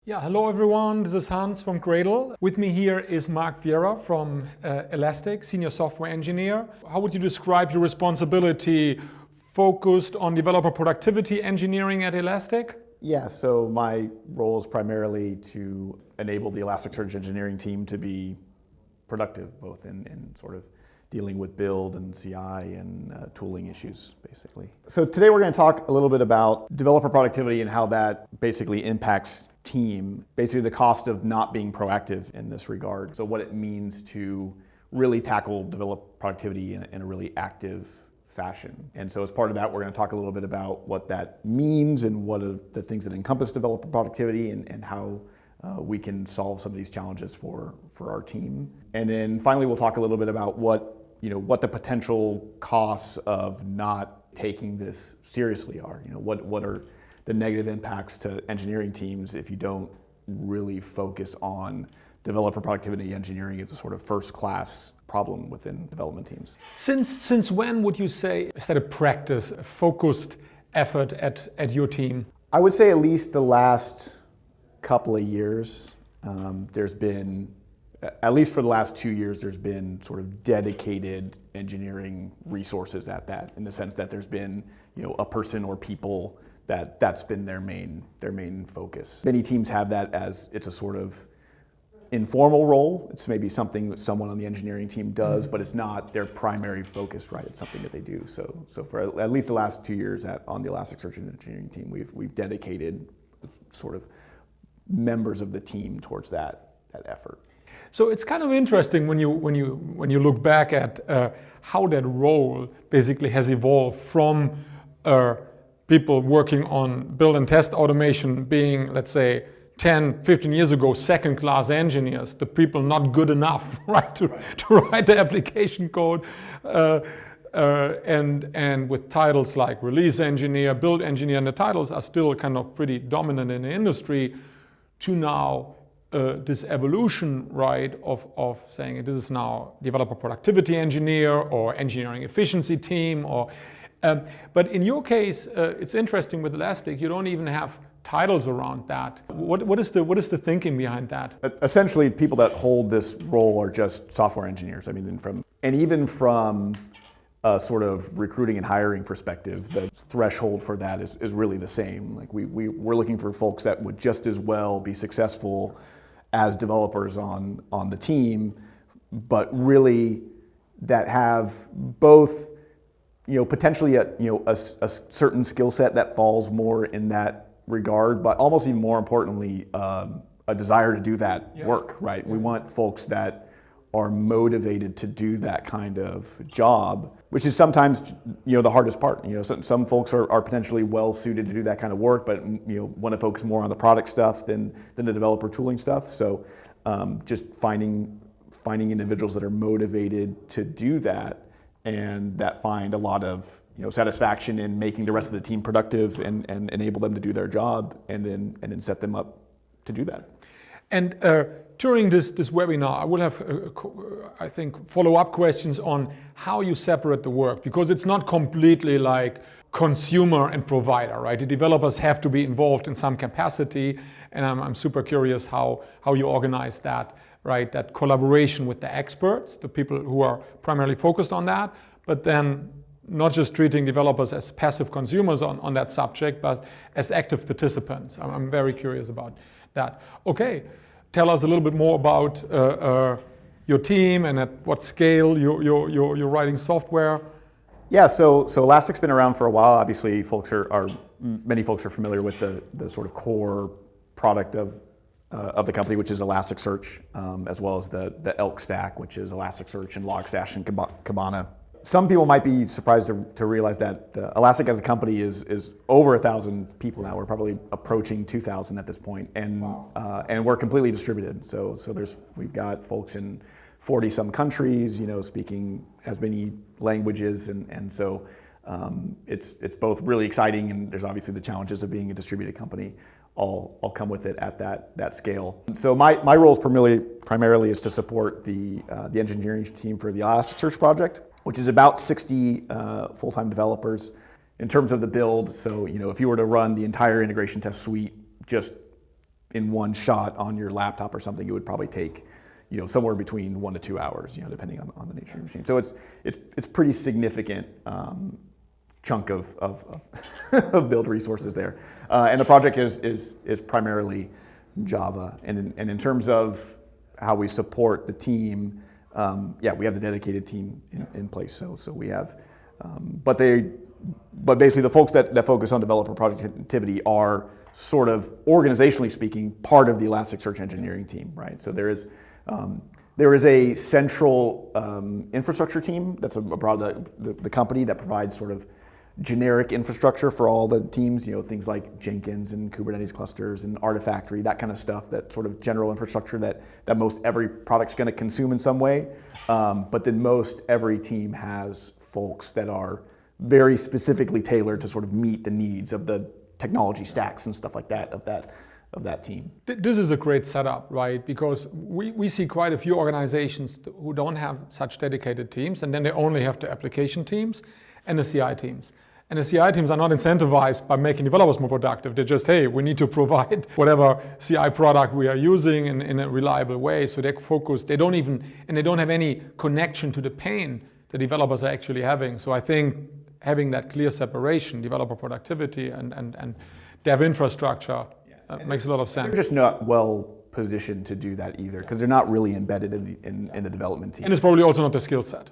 Yeah, hello everyone. This is Hans from Gradle. With me here is Mark Vieira from Elastic, Senior Software Engineer. How would you describe your responsibility focused on developer productivity engineering at Elastic? Yeah, so my role is primarily to enable the Elasticsearch engineering team to be productive, both in sort of dealing with build and CI and tooling issues, basically. So today we're going to talk a little bit about developer productivity and how that basically impacts team, basically the cost of not being proactive in this regard. So what it means to really tackle developer productivity in a really active fashion. And so as part of that, we're going to talk a little bit about what that means and what are the things that encompass developer productivity and how we can solve some of these challenges for our team. And then finally, we'll talk a little bit about what the potential costs of not taking this seriously are. What are the negative impacts to engineering teams if you don't really focus on developer productivity engineering as a sort of first-class problem within development teams. Since when would you say is that a practice, a focused effort at your team? I would say at least the last couple of years, there's been, at least for the last 2 years, there's been sort of dedicated engineering resources at that, in the sense that there's been a person or people that's been their main focus. Many teams have that as it's a sort of informal role. It's maybe something that someone on the engineering team does, but it's not their primary focus, right? It's something that they do. So for at least the last 2 years on the Elasticsearch engineering team, we've dedicated sort of members of the team towards that effort. So it's kind of interesting when you look back at how that role basically has evolved from people working on build and test automation being, let's say, 10, 15 years ago, second-class engineers, the people not good enough, right, to write the application code, and with titles like release engineer, build engineer, and the titles are still kind of pretty dominant in the industry, to now this evolution, right, of saying this is now developer productivity engineer or engineering efficiency team, but in your case, it's interesting with Elastic, you don't even have titles around that. What is the thinking behind that? Essentially, people that hold this role are just software engineers. I mean, even from a sort of recruiting and hiring perspective, the threshold for that is really the same. Like we're looking for folks that would just as well be successful as developers on the team, but really that have both potentially a certain skill set that falls more in that regard, but almost even more importantly, a desire to do that work, right? We want folks that are motivated to do that kind of job, which is sometimes the hardest part. Some folks are potentially well suited to do that kind of work, but want to focus more on the product stuff than the developer tooling stuff. So just finding individuals that are motivated to do that and that find a lot of satisfaction in making the rest of the team productive and enable them to do their job and then set them up to do that. And during this webinar, I will have, I think, follow-up questions on how you separate the work, because it's not completely like consumer and provider, right? The developers have to be involved in some capacity, and I'm super curious how you organize that, right? That collaboration with the experts, the people who are primarily focused on that, but then not just treating developers as passive consumers on that subject, but as active participants. I'm very curious about that. Okay, tell us a little bit more about your team and at what scale you're writing software. Yeah, so Elastic's been around for a while. Obviously, many folks are familiar with the sort of core product of the company, which is Elasticsearch, as well as the ELK stack, which is Elasticsearch and Logstash and Kibana. Some people might be surprised to realize that Elastic as a company is over 1,000 people now. We're probably approaching 2,000 at this point, and we're completely distributed. So we've got folks in 40-some countries, speaking as many languages, and so it's both really exciting, and there's obviously the challenges of being a distributed company all come with it at that scale. So my role is primarily is to support the engineering team for the Elasticsearch project, which is about 60 full-time developers. In terms of the build, so if you were to run the entire integration test suite just in one shot on your laptop or something, it would probably take, somewhere between 1 to 2 hours, depending on the nature of your machine. So it's pretty significant chunk of build resources there. And the project is primarily Java. And in terms of how we support the team, we have the dedicated team in place. So we have, but basically the folks that focus on developer productivity are sort of, organizationally speaking, part of the Elasticsearch engineering team, right? So there is a central infrastructure team that's abroad the company that provides sort of generic infrastructure for all the teams, things like Jenkins and Kubernetes clusters and Artifactory, that kind of stuff, that sort of general infrastructure that most every product's going to consume in some way. But then most every team has folks that are very specifically tailored to sort of meet the needs of the technology stacks and stuff like that of that team. This is a great setup, right? Because we see quite a few organizations who don't have such dedicated teams, and then they only have the application teams and the CI teams. And the CI teams are not incentivized by making developers more productive. They're just, hey, we need to provide whatever CI product we are using in a reliable way. So they're focused, they don't have any connection to the pain the developers are actually having. So I think having that clear separation, developer productivity and dev infrastructure, makes a lot of sense. They're just not well positioned to do that either, because they're not really embedded in the development team. And it's probably also not the skill set.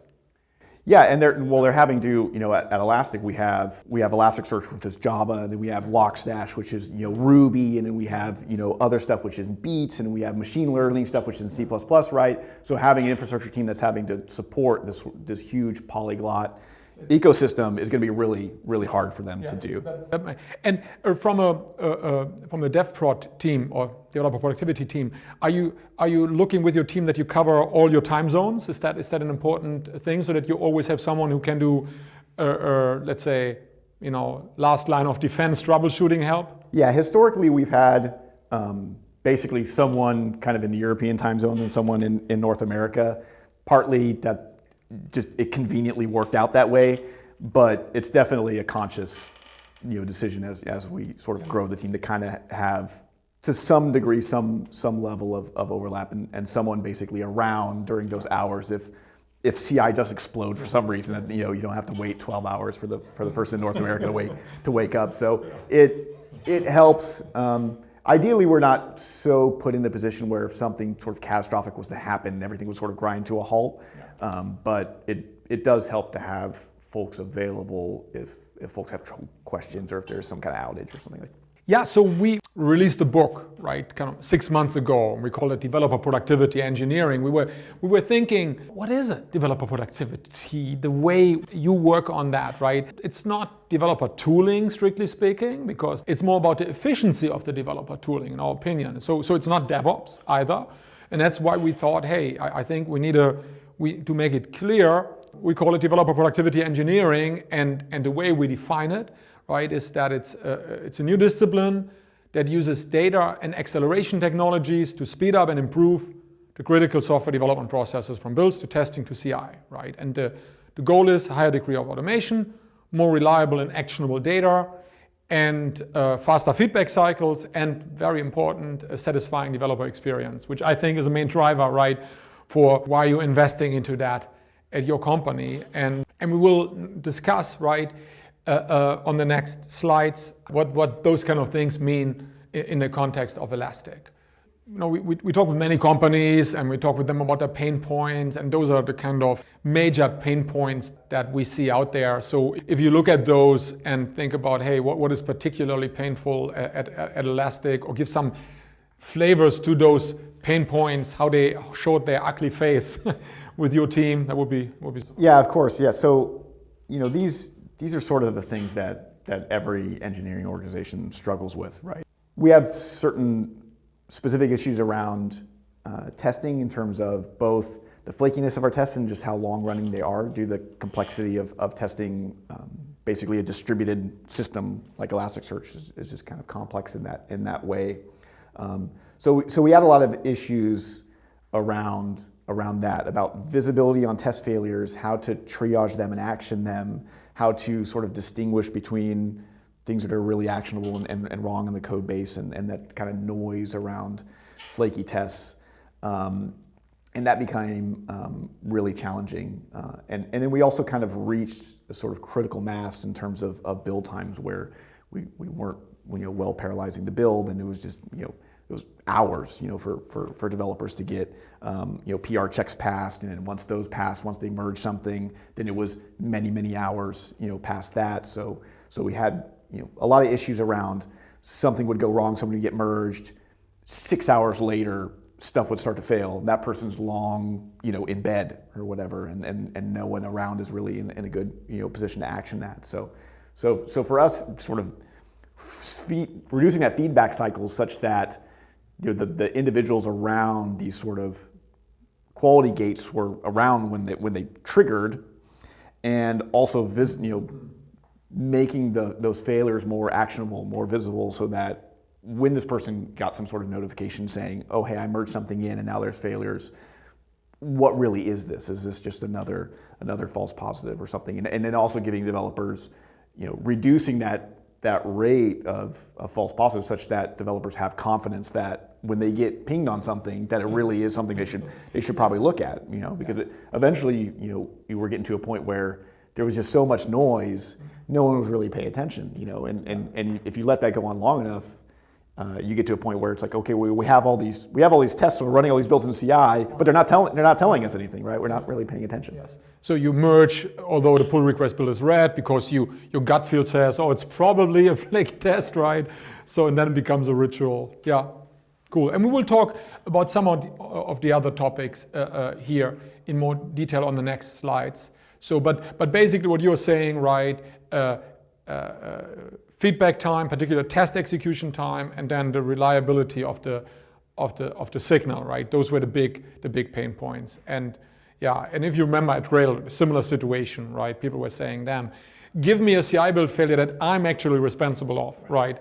Yeah, and they're having to, at Elastic we have Elasticsearch, which is Java, and then we have Logstash, which is Ruby, and then we have other stuff which is Beats, and we have machine learning stuff which is in C++, right? So having an infrastructure team that's having to support this huge polyglot ecosystem is going to be really, really hard for them to do. And from the dev prod team or developer productivity team, are you looking with your team that you cover all your time zones? Is that an important thing, so that you always have someone who can do, let's say, last line of defense troubleshooting help? Yeah, historically we've had basically someone kind of in the European time zone and someone in North America. Partly that just it conveniently worked out that way, but it's definitely a conscious decision as we sort of grow the team to kind of have, to some degree, some level of overlap and someone basically around during those hours if CI does explode for some reason, that you don't have to wait 12 hours for the person in North America to wake up. So it helps. Ideally, we're not so put in a position where if something sort of catastrophic was to happen, everything would sort of grind to a halt. But it does help to have folks available if folks have questions or if there's some kind of outage or something like that. Yeah, so we released a book, right, kind of 6 months ago. We call it Developer Productivity Engineering. We were thinking, what is it, developer productivity? The way you work on that, right? It's not developer tooling, strictly speaking, because it's more about the efficiency of the developer tooling, in our opinion. So it's not DevOps either. And that's why we thought, hey, I think we need to make it clear, we call it developer productivity engineering, and the way we define it, right, is that it's a new discipline that uses data and acceleration technologies to speed up and improve the critical software development processes from builds to testing to CI, right? And the goal is a higher degree of automation, more reliable and actionable data, and faster feedback cycles, and very important, a satisfying developer experience, which I think is a main driver, right, for why you're investing into that at your company. And we will discuss, right, on the next slides what those kind of things mean in the context of Elastic. We talk with many companies and we talk with them about their pain points, and those are the kind of major pain points that we see out there. So if you look at those and think about, hey, what is particularly painful at Elastic, or give some flavors to those pain points, how they showed their ugly face with your team, that would be. Yeah, of course. Yeah. So these are sort of the things that every engineering organization struggles with, right? We have certain specific issues around testing in terms of both the flakiness of our tests and just how long running they are, due to the complexity of testing. Basically, a distributed system like Elasticsearch is just kind of complex in that way. So we had a lot of issues around that, about visibility on test failures, how to triage them and action them, how to sort of distinguish between things that are really actionable and wrong in the code base, and that kind of noise around flaky tests. And that became really challenging. And then we also kind of reached a sort of critical mass in terms of build times where we weren't well parallelizing the build, and it was just it was hours for developers to get PR checks passed, and then once those passed, once they merged something, then it was many hours past that. So we had a lot of issues around something would go wrong, something would get merged, 6 hours later stuff would start to fail. That person's long, in bed or whatever, and no one around is really in a good, position to action that. So for us, sort of reducing that feedback cycle such that the individuals around these sort of quality gates were around when they triggered, and also making those failures more actionable, more visible, so that when this person got some sort of notification saying, oh, hey, I merged something in and now there's failures, what really is this? Is this just another false positive or something? And then also giving developers, reducing that rate of false positives such that developers have confidence that when they get pinged on something, that it really is something they should probably look at, because eventually, you were getting to a point where there was just so much noise, no one was really paying attention, and if you let that go on long enough, you get to a point where it's like, okay, we have all these tests, so we're running all these builds in CI, but they're not telling us anything, right? We're not really paying attention. Yes. So you merge, although the pull request build is red, because your gut feel says, oh, it's probably a flaky test, right? So, and then it becomes a ritual. Yeah, cool. And we will talk about some of the other topics here in more detail on the next slides. So, but basically what you're saying, right? Feedback time, particular test execution time, and then the reliability of the signal, right? Those were the big pain points. And yeah, and if you remember at Gradle, similar situation, right? People were saying, damn, give me a CI build failure that I'm actually responsible of, right?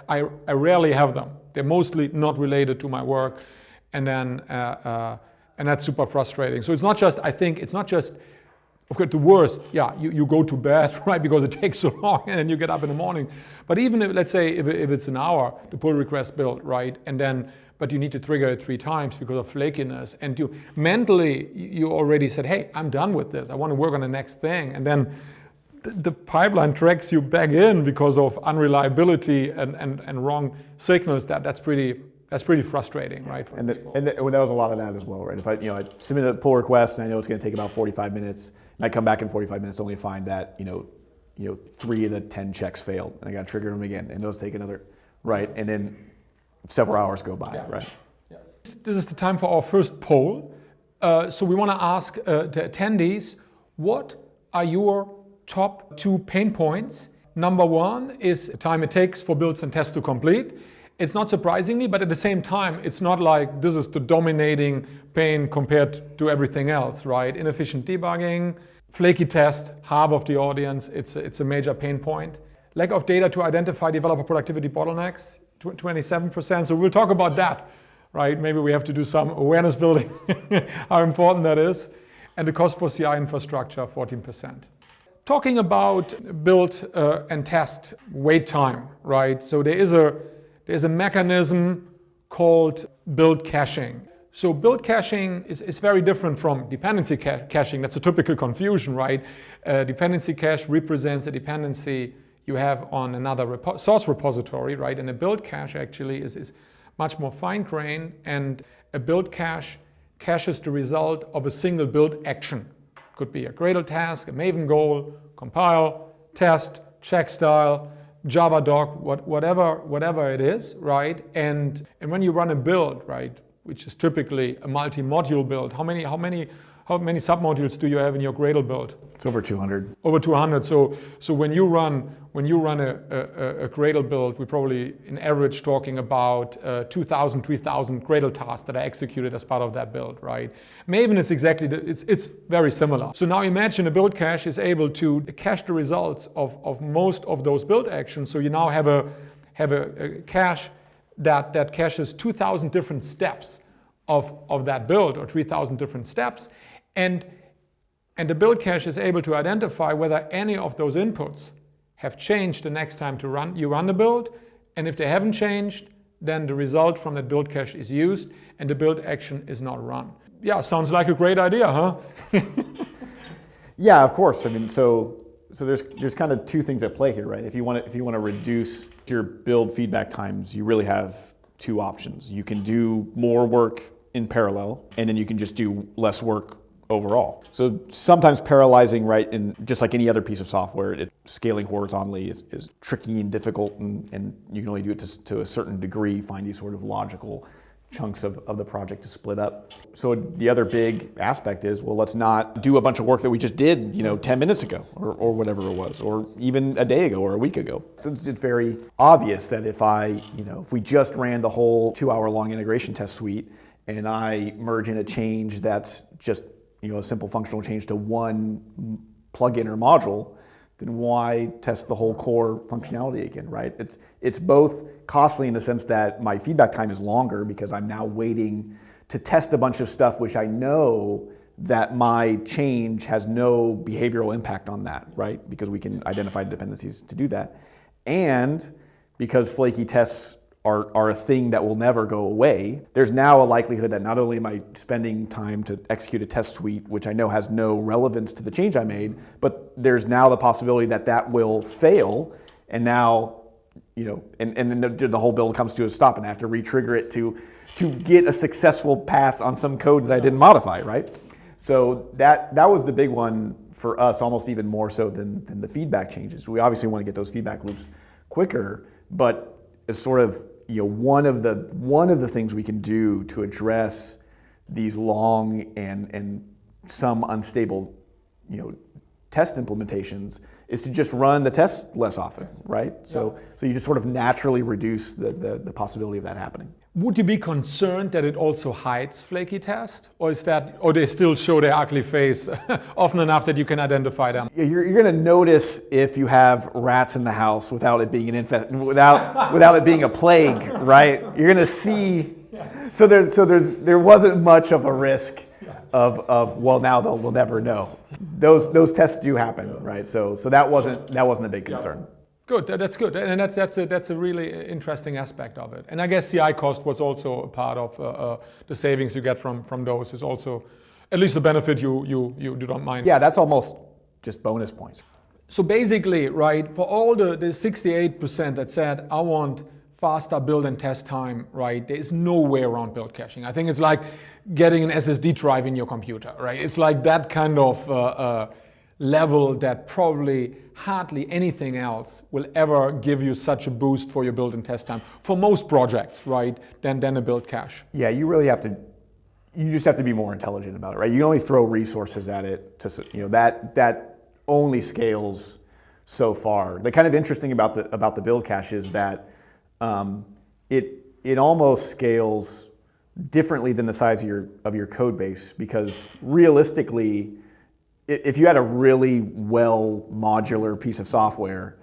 I rarely have them. They're mostly not related to my work, and then and that's super frustrating. So it's not just, I think it's not just, of course, the worst, yeah, you go to bed, right, because it takes so long, and then you get up in the morning. But even if, let's say, if it's an hour, the pull request build, right, and then, but you need to trigger it 3 times because of flakiness, and you mentally, you already said, hey, I'm done with this, I want to work on the next thing, and then the pipeline tracks you back in because of unreliability and wrong signals. That's pretty frustrating, right? And there was a lot of that as well, right? If I submit a pull request and I know it's going to take about 45 minutes, and I come back in 45 minutes only to find that 3 of the 10 checks failed, and I got to trigger them again, and those take another, right? And then several hours go by, right? Yes. This is the time for our first poll. So we want to ask the attendees, what are your top 2 pain points? Number 1 is the time it takes for builds and tests to complete. It's not surprisingly, but at the same time, it's not like this is the dominating pain compared to everything else, right? Inefficient debugging, flaky test, half of the audience, it's a major pain point. Lack of data to identify developer productivity bottlenecks, 27%. So we'll talk about that, right? Maybe we have to do some awareness building, how important that is. And the cost for CI infrastructure, 14%. Talking about build and test wait time, right? So there's a mechanism called build caching. So build caching is very different from dependency caching. That's a typical confusion, right? Dependency cache represents a dependency you have on another source repository, right? And a build cache actually is much more fine-grained, and a build cache caches the result of a single build action. Could be a Gradle task, a Maven goal, compile, test, check style, Java doc, whatever it is, right? And when you run a build, right, which is typically a multi-module build, how many submodules do you have in your Gradle build? It's over 200. Over 200. So when you run a Gradle build, we're probably in average talking about 2,000, 3,000 Gradle tasks that are executed as part of that build, right? Maven is exactly, it's very similar. So now imagine a build cache is able to cache the results of most of those build actions. So you now have a cache that caches 2,000 different steps of that build, or 3,000 different steps. And the build cache is able to identify whether any of those inputs have changed the next time you run the build, and if they haven't changed, then the result from that build cache is used and the build action is not run. Yeah, sounds like a great idea, huh? Yeah, of course. I mean, so there's kind of two things at play here, right? If you want to reduce your build feedback times, you really have two options. You can do more work in parallel, and then you can just do less work overall. So sometimes parallelizing, right, and just like any other piece of software, scaling horizontally is tricky and difficult, and you can only do it to a certain degree, find these sort of logical chunks of the project to split up. So the other big aspect is, well, let's not do a bunch of work that we just did, 10 minutes ago or whatever it was, or even a day ago or a week ago. So it's very obvious that if we just ran the whole 2-hour-long integration test suite and I merge in a change that's just, a simple functional change to one plugin or module, then why test the whole core functionality again, right? It's both costly in the sense that my feedback time is longer because I'm now waiting to test a bunch of stuff which I know that my change has no behavioral impact on that, right? Because we can identify dependencies to do that. And because flaky tests are a thing that will never go away, there's now a likelihood that not only am I spending time to execute a test suite, which I know has no relevance to the change I made, but there's now the possibility that will fail, and now, and then the whole build comes to a stop, and I have to re-trigger it to get a successful pass on some code that I didn't modify, right? So that was the big one for us, almost even more so than the feedback changes. We obviously want to get those feedback loops quicker, but as sort of one of the things we can do to address these long and some unstable test implementations is to just run the tests less often, right? So you just sort of naturally reduce the possibility of that happening. Would you be concerned that it also hides flaky tests, or they still show their ugly face often enough that you can identify them? You're going to notice if you have rats in the house without it being without it being a plague, right? You're going to see. So there wasn't much of a risk of well, now we'll never know. Those tests do happen, right? So that wasn't a big concern. Good, that's good, and that's a really interesting aspect of it. And I guess CI cost was also a part of the savings you get from those is also at least the benefit you don't mind. Yeah, that's almost just bonus points. So basically, right, for all the 68% that said I want faster build and test time, right, there is no way around build caching. I think it's like getting an SSD drive in your computer, right? It's like that kind of level that probably hardly anything else will ever give you such a boost for your build and test time for most projects, right, than a build cache. Yeah, you just have to be more intelligent about it, right? You only throw resources at it that only scales so far. The kind of interesting about the build cache is that it almost scales differently than the size of your code base, because realistically, if you had a really well modular piece of software,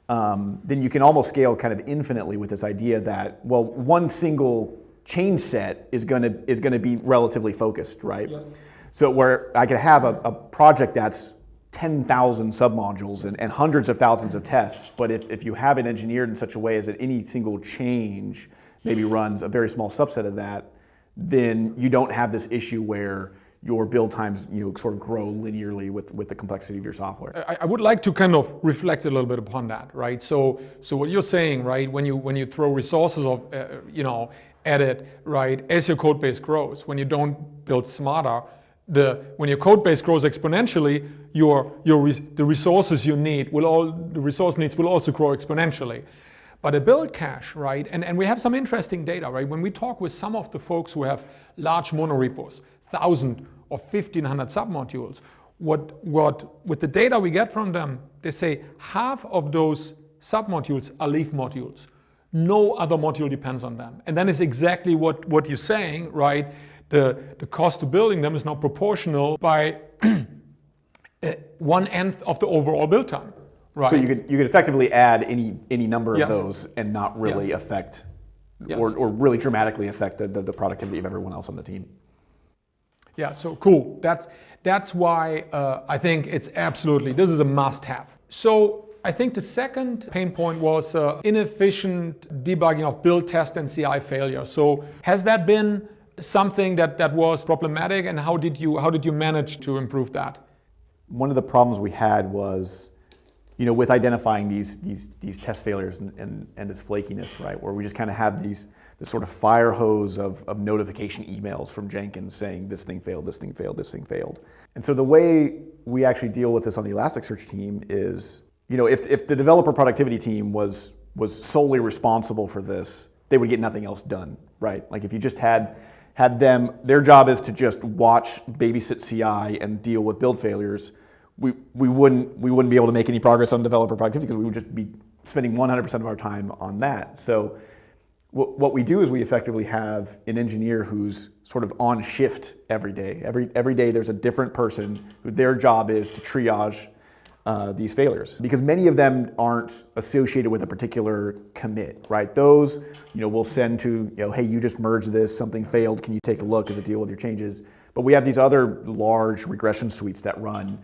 then you can almost scale kind of infinitely with this idea that, well, one single change set is going to be relatively focused, right? Yes. So where I could have a project that's 10,000 submodules and hundreds of thousands of tests, but if you have it engineered in such a way as that any single change maybe runs a very small subset of that, then you don't have this issue where your build times sort of grow linearly with the complexity of your software. I would like to kind of reflect a little bit upon that, right? So what you're saying, right, when you throw resources at it, right, as your code base grows, when you don't build smarter, when your code base grows exponentially, the resources you need the resource needs will also grow exponentially. But a build cache, right, and we have some interesting data, right? When we talk with some of the folks who have large monorepos, 1,000 or 1,500 submodules, with the data we get from them, they say half of those submodules are leaf modules. No other module depends on them. And then it's exactly what you're saying, right? The cost of building them is now proportional by 1/10 of the overall build time. Right. So you could effectively add any number of Yes. those and not really Yes. affect Yes. or really dramatically affect the productivity of everyone else on the team. Yeah, so cool. That's why I think this is a must-have. So I think the second pain point was inefficient debugging of build, test, and CI failure. So has that been something that was problematic, and how did you manage to improve that? One of the problems we had was, with identifying these test failures and this flakiness, right, where we just kind of have this sort of fire hose of notification emails from Jenkins saying this thing failed, this thing failed, this thing failed. And so the way we actually deal with this on the Elasticsearch team is, if the developer productivity team was solely responsible for this, they would get nothing else done, right? Like if you just had them, their job is to just watch, babysit CI and deal with build failures, we wouldn't be able to make any progress on developer productivity because we would just be spending 100% of our time on that. So what we do is we effectively have an engineer who's sort of on shift every day. Every day there's a different person who their job is to triage these failures, because many of them aren't associated with a particular commit, right? Those, we'll send to, hey, you just merged this, something failed, can you take a look as a deal with your changes? But we have these other large regression suites that run,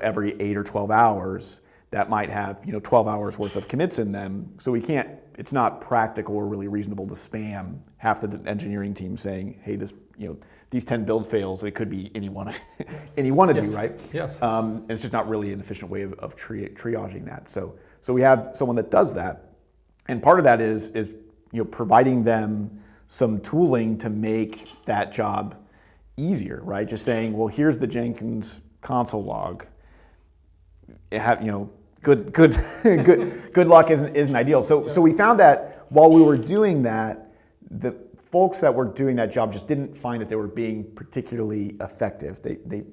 every 8 or 12 hours that might have, 12 hours worth of commits in them. So it's not practical or really reasonable to spam half the engineering team saying, hey, these 10 build fails, it could be any one of Yes. you, right? Yes. And it's just not really an efficient way of triaging that. So we have someone that does that. And part of that is providing them some tooling to make that job easier, right? Just saying, well, here's the Jenkins console log. Good luck isn't ideal. So we found that while we were doing that, the folks that were doing that job just didn't find that they were being particularly effective.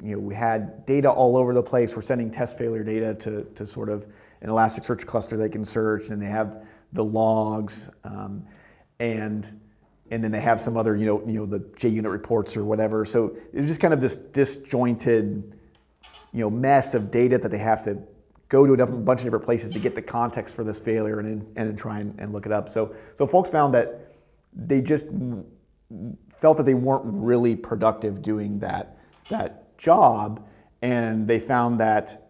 We had data all over the place. We're sending test failure data to sort of an Elasticsearch cluster they can search, and they have the logs, and then they have some other, the JUnit reports or whatever. So it's just kind of this disjointed, mess of data that they have to go to a bunch of different places to get the context for this failure and then try and look it up. So folks found that they just felt that they weren't really productive doing that job, and they found that,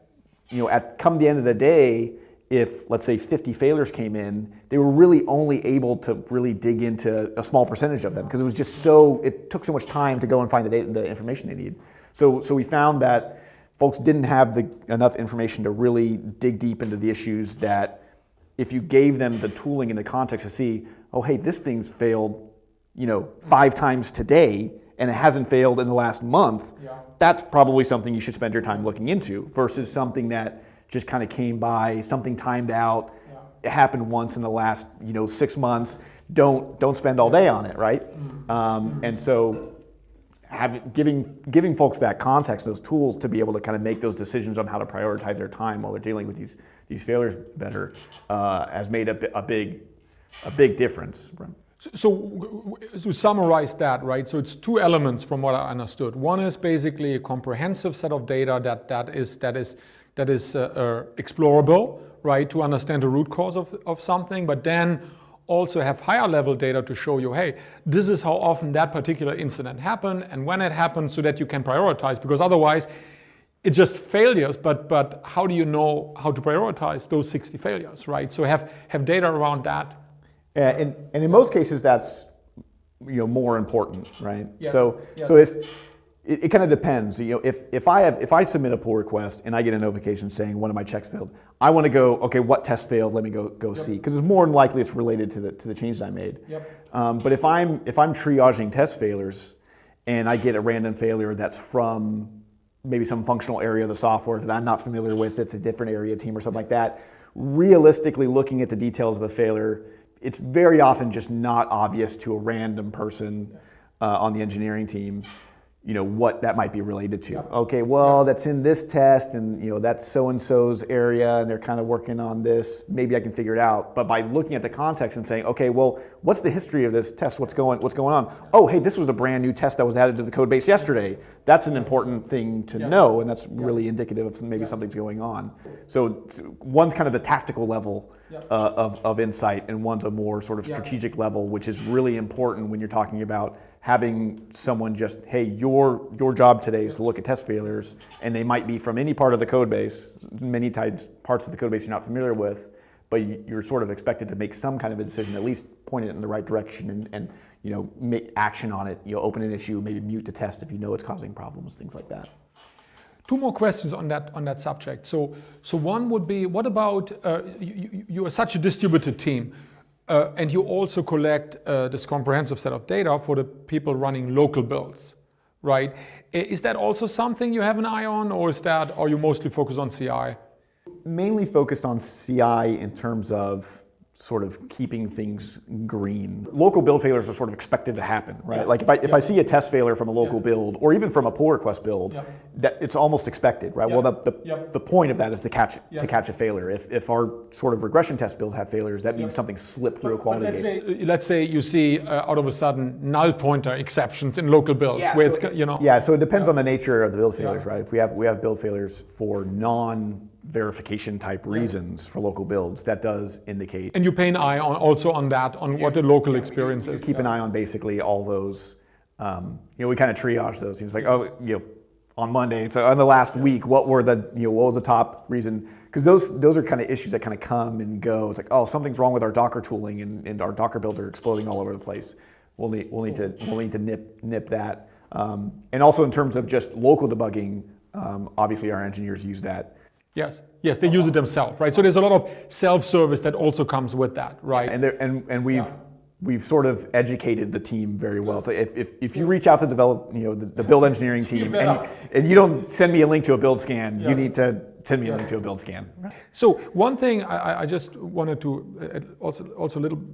come the end of the day, if let's say 50 failures came in, they were really only able to really dig into a small percentage of them because it took so much time to go and find the information they needed. So we found that folks didn't have enough information to really dig deep into the issues that if you gave them the tooling and the context to see, oh, hey, this thing's failed, 5 times today, and it hasn't failed in the last month, that's probably something you should spend your time looking into versus something that just kind of came by, something timed out, it happened once in the last, 6 months, don't spend all day on it, right? And so giving folks that context, those tools to be able to kind of make those decisions on how to prioritize their time while they're dealing with these failures better has made a big difference. So to summarize that, right? So it's 2 elements from what I understood. One is basically a comprehensive set of data that is explorable, right? To understand the root cause of something, but then also have higher level data to show you, hey, this is how often that particular incident happened and when it happened, so that you can prioritize, because otherwise it's just failures, but how do you know how to prioritize those 60 failures, right? So have data around that. And in most cases that's more important, right? Yes. So if it kind of depends. If I submit a pull request and I get a notification saying one of my checks failed, I want to go, okay, what test failed? Let me go see, because it's more than likely it's related to the changes I made. But if I'm triaging test failures and I get a random failure that's from maybe some functional area of the software that I'm not familiar with, it's a different area team or something like that, realistically looking at the details of the failure, it's very often just not obvious to a random person on the engineering team what that might be related to. Okay, well, that's in this test, and that's so-and-so's area, and they're kind of working on this. Maybe I can figure it out. But by looking at the context and saying, okay, well, what's the history of this test? What's going on? Oh, hey, this was a brand new test that was added to the code base yesterday. That's an important thing to know, and that's really indicative of maybe something's going on. So one's kind of the tactical level of insight, and one's a more sort of strategic level, which is really important when you're talking about having someone just, hey, your job today is to look at test failures, and they might be from any part of the code base, many times parts of the code base you're not familiar with, but you're sort of expected to make some kind of a decision, at least point it in the right direction, and make action on it, open an issue, maybe mute the test if you know it's causing problems, things like that. Two more questions on that subject. So one would be, what about you are such a distributed team, and you also collect this comprehensive set of data for the people running local builds, right? Is that also something you have an eye on, or are you mostly focused on CI? Mainly focused on CI in terms of sort of keeping things green. Local build failures are sort of expected to happen, right? Yeah. Like if I see a test failure from a local build, or even from a pull request build, that it's almost expected, right? Well, the point of that is to catch a failure. If our sort of regression test builds have failures, that means something slipped through a quality gate. Let's say you see out of a sudden null pointer exceptions in local builds, where so it depends on the nature of the build failures, right? If we have build failures for non-verification type reasons for local builds, that does indicate. And you pay an eye on that, what the local experience is. Keep an eye on basically all those. We kind of triage those. It's like, on Monday, so on the last week, what was the top reason? Because those are kind of issues that kind of come and go. It's like, something's wrong with our Docker tooling, and our Docker builds are exploding all over the place. We'll need to nip that. And also in terms of just local debugging, obviously our engineers use that. Yes, they use it themselves, right? So there's a lot of self-service that also comes with that, right? And we've sort of educated the team very well. So if you reach out to develop, the build engineering team, and you don't send me a link to a build scan, you need to send me a link to a build scan. So one thing I just wanted to also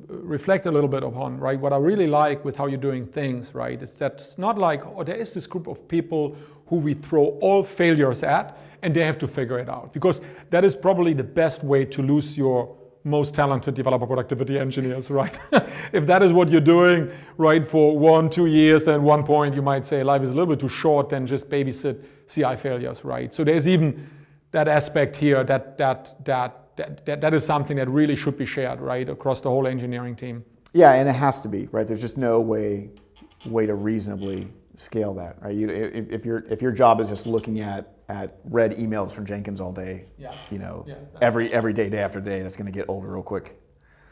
reflect a little bit upon, right? What I really like with how you're doing things, right, is that it's not like, there is this group of people who we throw all failures at, and they have to figure it out, because that is probably the best way to lose your most talented developer productivity engineers, right? If that is what you're doing, right, for 1-2 years, then at one point you might say life is a little bit too short than just babysit CI failures, right? So there's even that aspect here that is something that really should be shared, right, across the whole engineering team. Yeah, and it has to be, right? There's just no way to reasonably scale that, right? If your job is just looking at read emails from Jenkins all day, every day after day, that's going to get old real quick.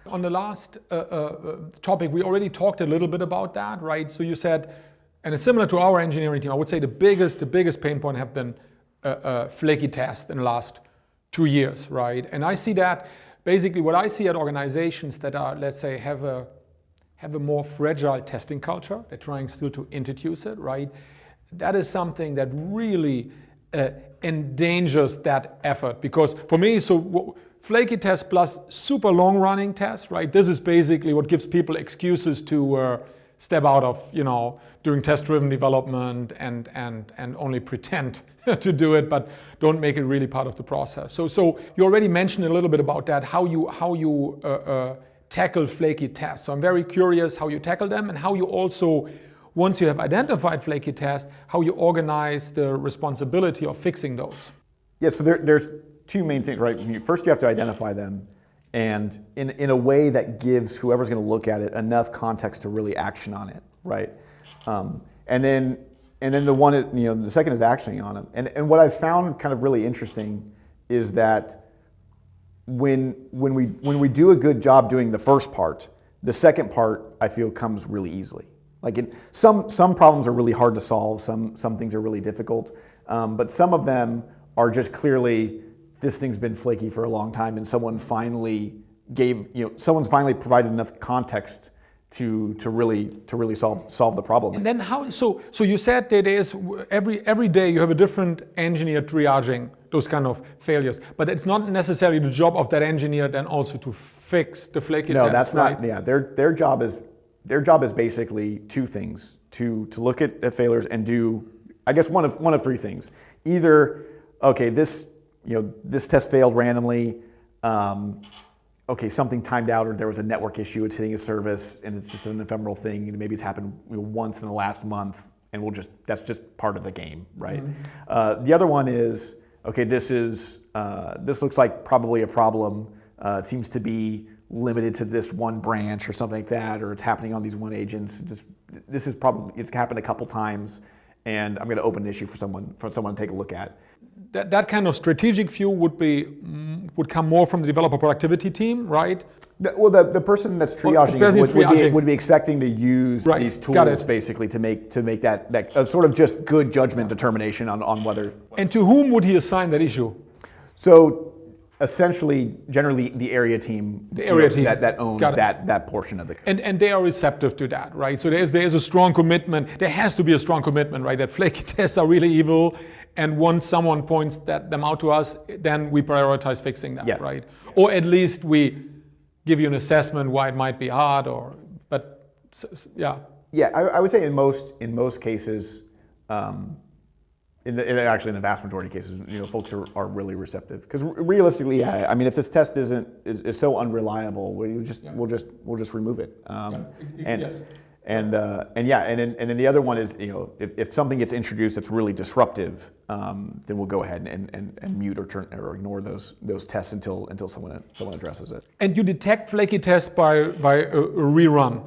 On the last topic, we already talked a little bit about that, right? So you said, and it's similar to our engineering team, I would say the biggest pain point have been flaky tests in the last 2 years, right? And I see that basically what I see at organizations that are, let's say, have a more fragile testing culture, they're trying still to introduce it, right? That is something that really endangers that effort, because for me, flaky tests plus super long running tests, right? This is basically what gives people excuses to step out of, doing test-driven development and only pretend to do it, but don't make it really part of the process. So you already mentioned a little bit about that, how you tackle flaky tests. So I'm very curious how you tackle them, and how you also, once you have identified flaky tests, how you organize the responsibility of fixing those. Yeah, so there's two main things, right? First, you have to identify them, and in a way that gives whoever's going to look at it enough context to really action on it, right? And then the second is actioning on them. And what I've found kind of really interesting is that when we do a good job doing the first part, the second part I feel comes really easily. Like some problems are really hard to solve, some things are really difficult, but some of them are just clearly, this thing's been flaky for a long time, and someone's finally provided enough context to really solve the problem. And then how? So you said that there is every day you have a different engineer triaging those kind of failures, but it's not necessarily the job of that engineer then also to fix the flaky tests. No, that's right? not. Yeah, their job is basically two things: to look at failures and do, I guess, one of three things. Either, okay, this test failed randomly. Okay, something timed out, or there was a network issue, it's hitting a service, and it's just an ephemeral thing, and maybe it's happened once in the last month, and that's just part of the game, right? Mm-hmm. The other one is, okay, this looks like probably a problem It seems to be limited to this one branch or something like that, or it's happening on these one agents. It's happened a couple times, and I'm going to open an issue for someone to take a look at. That kind of strategic view would come more from the developer productivity team, right? The person that's triaging would be expecting to use these tools basically to make that sort of just good judgment determination on whether. And to whom would he assign that issue? So essentially, generally, the area team, that owns that portion of the. And they are receptive to that, right? So there is a strong commitment. There has to be a strong commitment, right? That flaky tests are really evil, and once someone points them out to us, then we prioritize fixing that, right? Or at least we give you an assessment why it might be hard, Yeah, I would say in most cases. In the vast majority of cases, folks are really receptive, because realistically, I mean, if this test is so unreliable, we'll just remove it. And then the other one is, if something gets introduced that's really disruptive, then we'll go ahead and mute or ignore those tests until someone addresses it. And you detect flaky tests by a rerun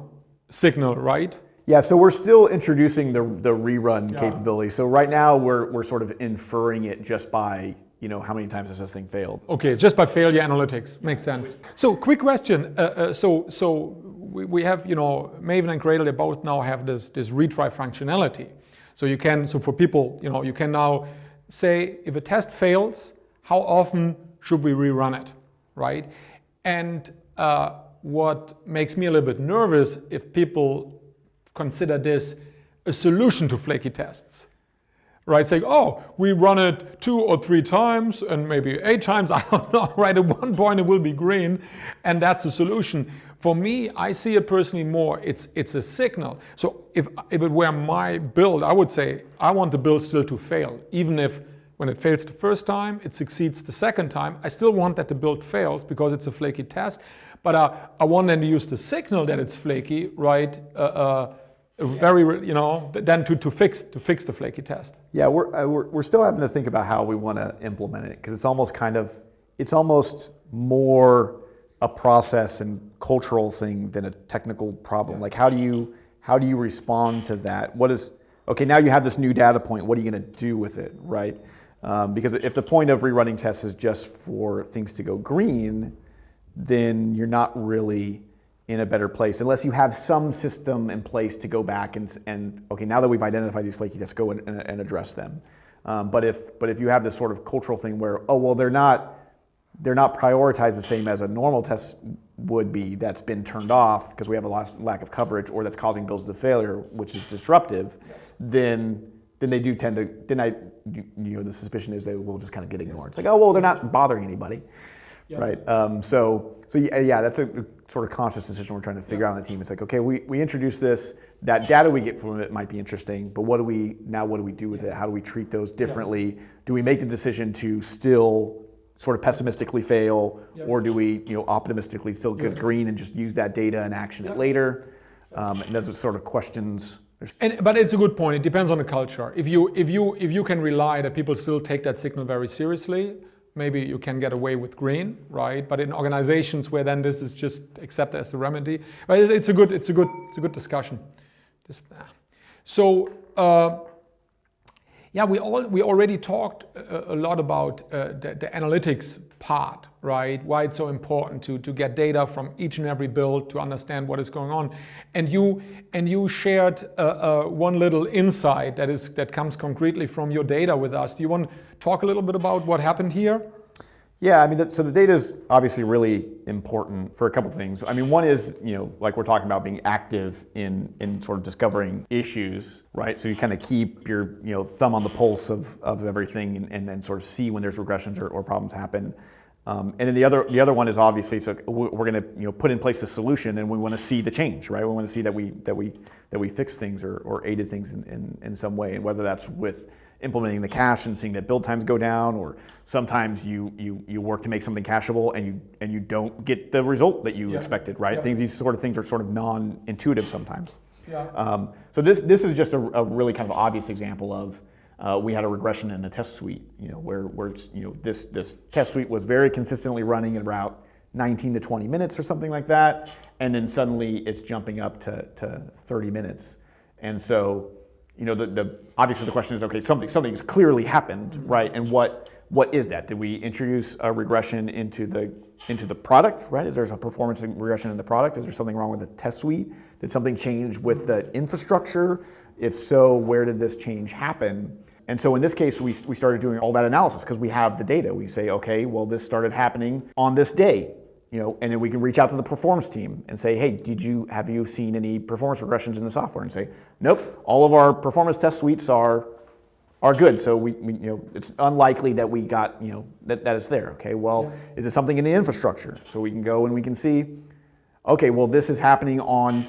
signal, right? Yeah, so we're still introducing the rerun capability. So right now we're sort of inferring it just by how many times has this thing failed. Okay, just by failure analytics, makes sense. So quick question. So we have Maven and Gradle, they both now have this retry functionality. So for people you can now say if a test fails, how often should we rerun it, right? And what makes me a little bit nervous if people consider this a solution to flaky tests, right? Saying, oh, we run it 2 or 3 times and maybe 8 times, I don't know, right? At one point it will be green, and that's a solution. For me, I see it personally more, it's a signal. So if it were my build, I would say, I want the build still to fail. Even if when it fails the first time, it succeeds the second time, I still want that the build fails because it's a flaky test. But I want them to use the signal that it's flaky, right? Then to fix the flaky test. Yeah, we're still having to think about how we want to implement it, because it's almost more a process and cultural thing than a technical problem. Like how do you respond to that? Okay, now you have this new data point. What are you going to do with it, right? Because if the point of rerunning tests is just for things to go green, then you're not really in a better place unless you have some system in place to go back and okay, now that we've identified these flaky tests, go and address them. But if you have this sort of cultural thing where they're not prioritized the same as a normal test would be, that's been turned off because we have a lack of coverage, or that's causing builds to failure, which is disruptive, then they do tend to, the suspicion is they will just kind of get ignored. It's like, they're not bothering anybody. Yep. Right. So that's a sort of conscious decision we're trying to figure out on the team. It's like, okay, we introduce this, that data we get from it might be interesting, but what do we do with it? How do we treat those differently? Do we make the decision to still sort of pessimistically fail, or do we optimistically still get green and just use that data and action it later? And those are sort of questions. But it's a good point. It depends on the culture. If you can rely that people still take that signal very seriously, maybe you can get away with green, right? But in organizations where then this is just accepted as the remedy, but it's a good discussion. We already talked a lot about the analytics part, right? Why it's so important to get data from each and every build to understand what is going on. And you shared one little insight that comes concretely from your data with us. Do you want to talk a little bit about what happened here? Yeah, I mean, so the data is obviously really important for a couple of things. I mean, one is, like we're talking about, being active in sort of discovering issues, right? So you kind of keep your thumb on the pulse of everything and then sort of see when there's regressions or problems happen. And then the other one is obviously, so we're going to put in place a solution, and we want to see the change, right? We want to see that we fix things or aided things in some way, and whether that's with implementing the cache and seeing that build times go down, or sometimes you work to make something cacheable and you don't get the result that you expected, right? These sort of things are sort of non-intuitive sometimes. So this is just a really kind of obvious example of we had a regression in a test suite, where this test suite was very consistently running in route 19 to 20 minutes or something like that, and then suddenly it's jumping up to 30 minutes. And so, obviously the question is, okay, something's clearly happened, right? And what is that? Did we introduce a regression into the product, right? Is there a performance regression in the product? Is there something wrong with the test suite? Did something change with the infrastructure? If so, where did this change happen? And so in this case, we started doing all that analysis because we have the data. We say, okay, well, this started happening on this day, and then we can reach out to the performance team and say, hey, have you seen any performance regressions in the software? And say, nope, all of our performance test suites are good. So we it's unlikely that we got, that it's there. Okay, well, is it something in the infrastructure? So we can go and we can see, okay, well, this is happening on.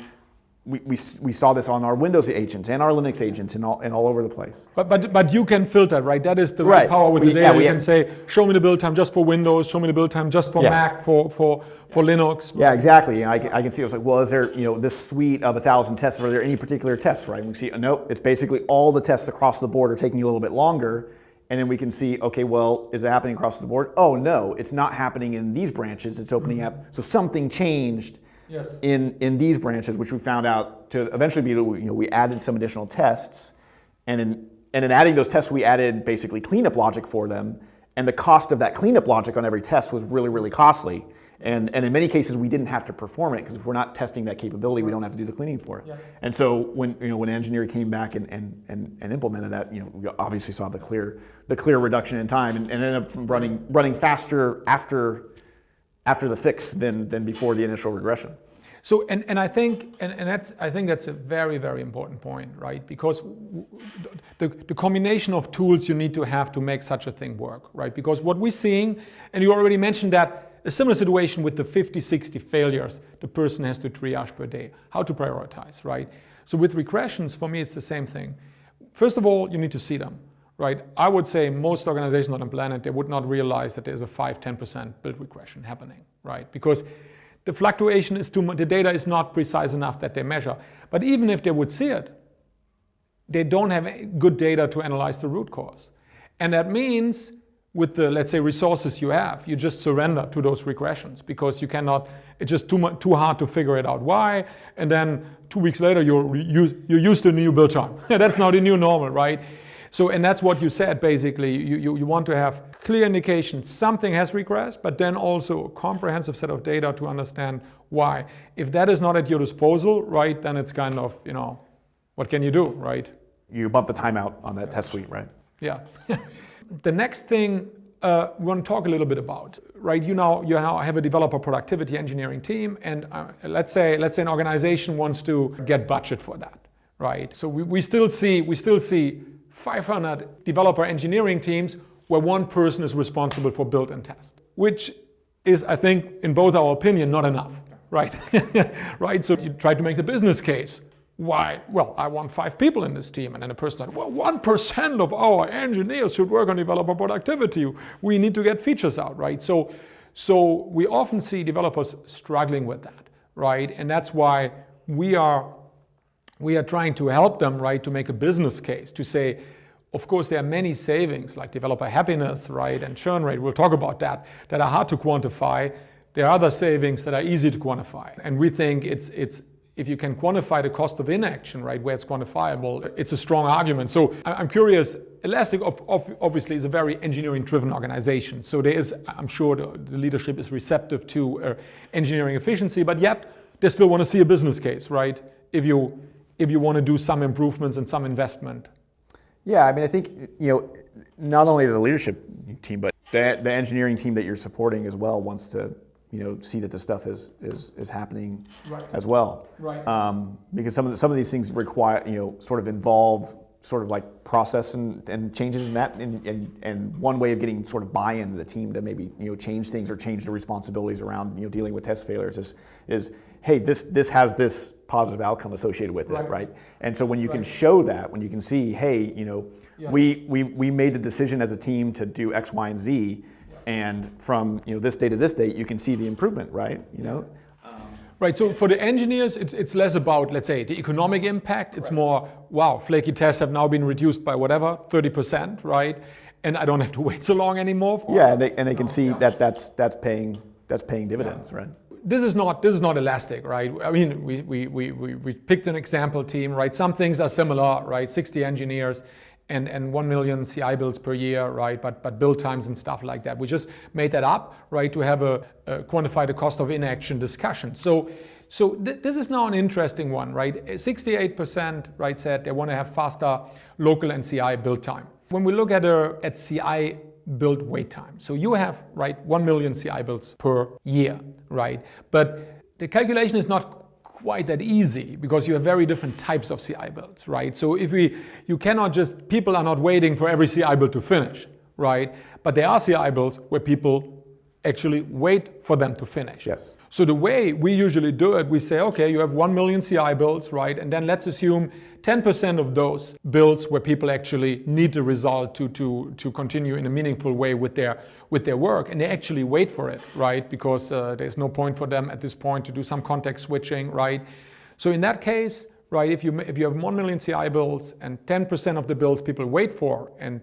We saw this on our Windows agents and our Linux agents and all over the place. But you can filter, right? That is the right. power with the data. You can say, show me the build time just for Windows, show me the build time just for Mac, for Linux. Yeah, exactly. I can see. It was like, well, is there this suite of 1,000 tests? Are there any particular tests, right? And we see, nope. It's basically all the tests across the board are taking a little bit longer. And then we can see, okay, well, is it happening across the board? Oh no, it's not happening in these branches. It's opening up. So something changed. Yes. In these branches, which we found out to eventually be, we added some additional tests, and in adding those tests, we added basically cleanup logic for them, and the cost of that cleanup logic on every test was really, really costly, and in many cases we didn't have to perform it because if we're not testing that capability, we don't have to do the cleaning for it. Yes. And so when engineering came back and implemented that, we obviously saw the clear reduction in time, and ended up running faster after the fix than before the initial regression. So and I think that's a very, very important point, right? Because the combination of tools you need to have to make such a thing work, right? Because what we're seeing, and you already mentioned that, a similar situation with the 50, 60 failures the person has to triage per day, how to prioritize, right? So with regressions, for me, it's the same thing. First of all, you need to see them. Right? I would say most organizations on the planet, they would not realize that there's a 5-10% build regression happening, right? Because the fluctuation is too much, the data is not precise enough that they measure. But even if they would see it, they don't have good data to analyze the root cause. And that means with the, let's say, resources you have, you just surrender to those regressions because you cannot, it's just too hard to figure it out why. And then 2 weeks later, you're used to the new build time. That's now the new normal, right? So, and that's what you said, basically. You want to have clear indications something has regressed, but then also a comprehensive set of data to understand why. If that is not at your disposal, right, then it's kind of, what can you do, right? You bump the timeout on that test suite, right? Yeah. The next thing we want to talk a little bit about, right? You now have a developer productivity engineering team, and let's say an organization wants to get budget for that, right? So we still see 500 developer engineering teams where one person is responsible for build and test, which is, I think, in both our opinion, not enough, right? Right, so you try to make the business case. Why? Well, I want 5 people in this team, and then a person said, well, 1% of our engineers should work on developer productivity. We need to get features out, right? So we often see developers struggling with that, right? And that's why we are trying to help them, right, to make a business case, to say, of course, there are many savings like developer happiness, right, and churn rate, we'll talk about that are hard to quantify. There are other savings that are easy to quantify. And we think it's if you can quantify the cost of inaction, right, where it's quantifiable, it's a strong argument. So I'm curious, Elastic obviously is a very engineering-driven organization. So there is, I'm sure the leadership is receptive to engineering efficiency, but yet they still want to see a business case, right, if you want to do some improvements and some investment. Yeah, I mean, I think, not only the leadership team, but the engineering team that you're supporting as well wants to, see that this stuff is happening right. as well. Right. Because some of these things require, sort of involve sort of like process and changes in that, and one way of getting sort of buy-in to the team to maybe change things or change the responsibilities around dealing with test failures is hey, this has this positive outcome associated with it, right? And so when you can show that, when you can see, hey, yes. we made the decision as a team to do X, Y, and Z, and from this day to this date, you can see the improvement, right? Right, so for the engineers, it's less about, let's say, the economic impact. It's more, wow, flaky tests have now been reduced by whatever, 30%, right? And I don't have to wait so long anymore. Yeah, and they can see that that's paying that's paying dividends, right? This is not elastic, right? I mean, we picked an example team, right? Some things are similar, right? 60 engineers and 1 million CI builds per year, right? But build times and stuff like that. We just made that up, right? To have a quantify the cost of inaction discussion. So this is now an interesting one, right? 68%, right, said they want to have faster local and CI build time. When we look at CI build wait time, so you have, right, 1 million CI builds per year, right? But the calculation is not quite that easy because you have very different types of CI builds, right? So you cannot just, people are not waiting for every CI build to finish, right? But there are CI builds where people actually wait for them to finish. Yes. So the way we usually do it, we say, okay, you have 1 million CI builds, right? And then let's assume 10% of those builds where people actually need the result to continue in a meaningful way with their work, and they actually wait for it, right? Because there's no point for them at this point to do some context switching, right? So in that case, right, if you have 1 million CI builds and 10% of the builds people wait for, and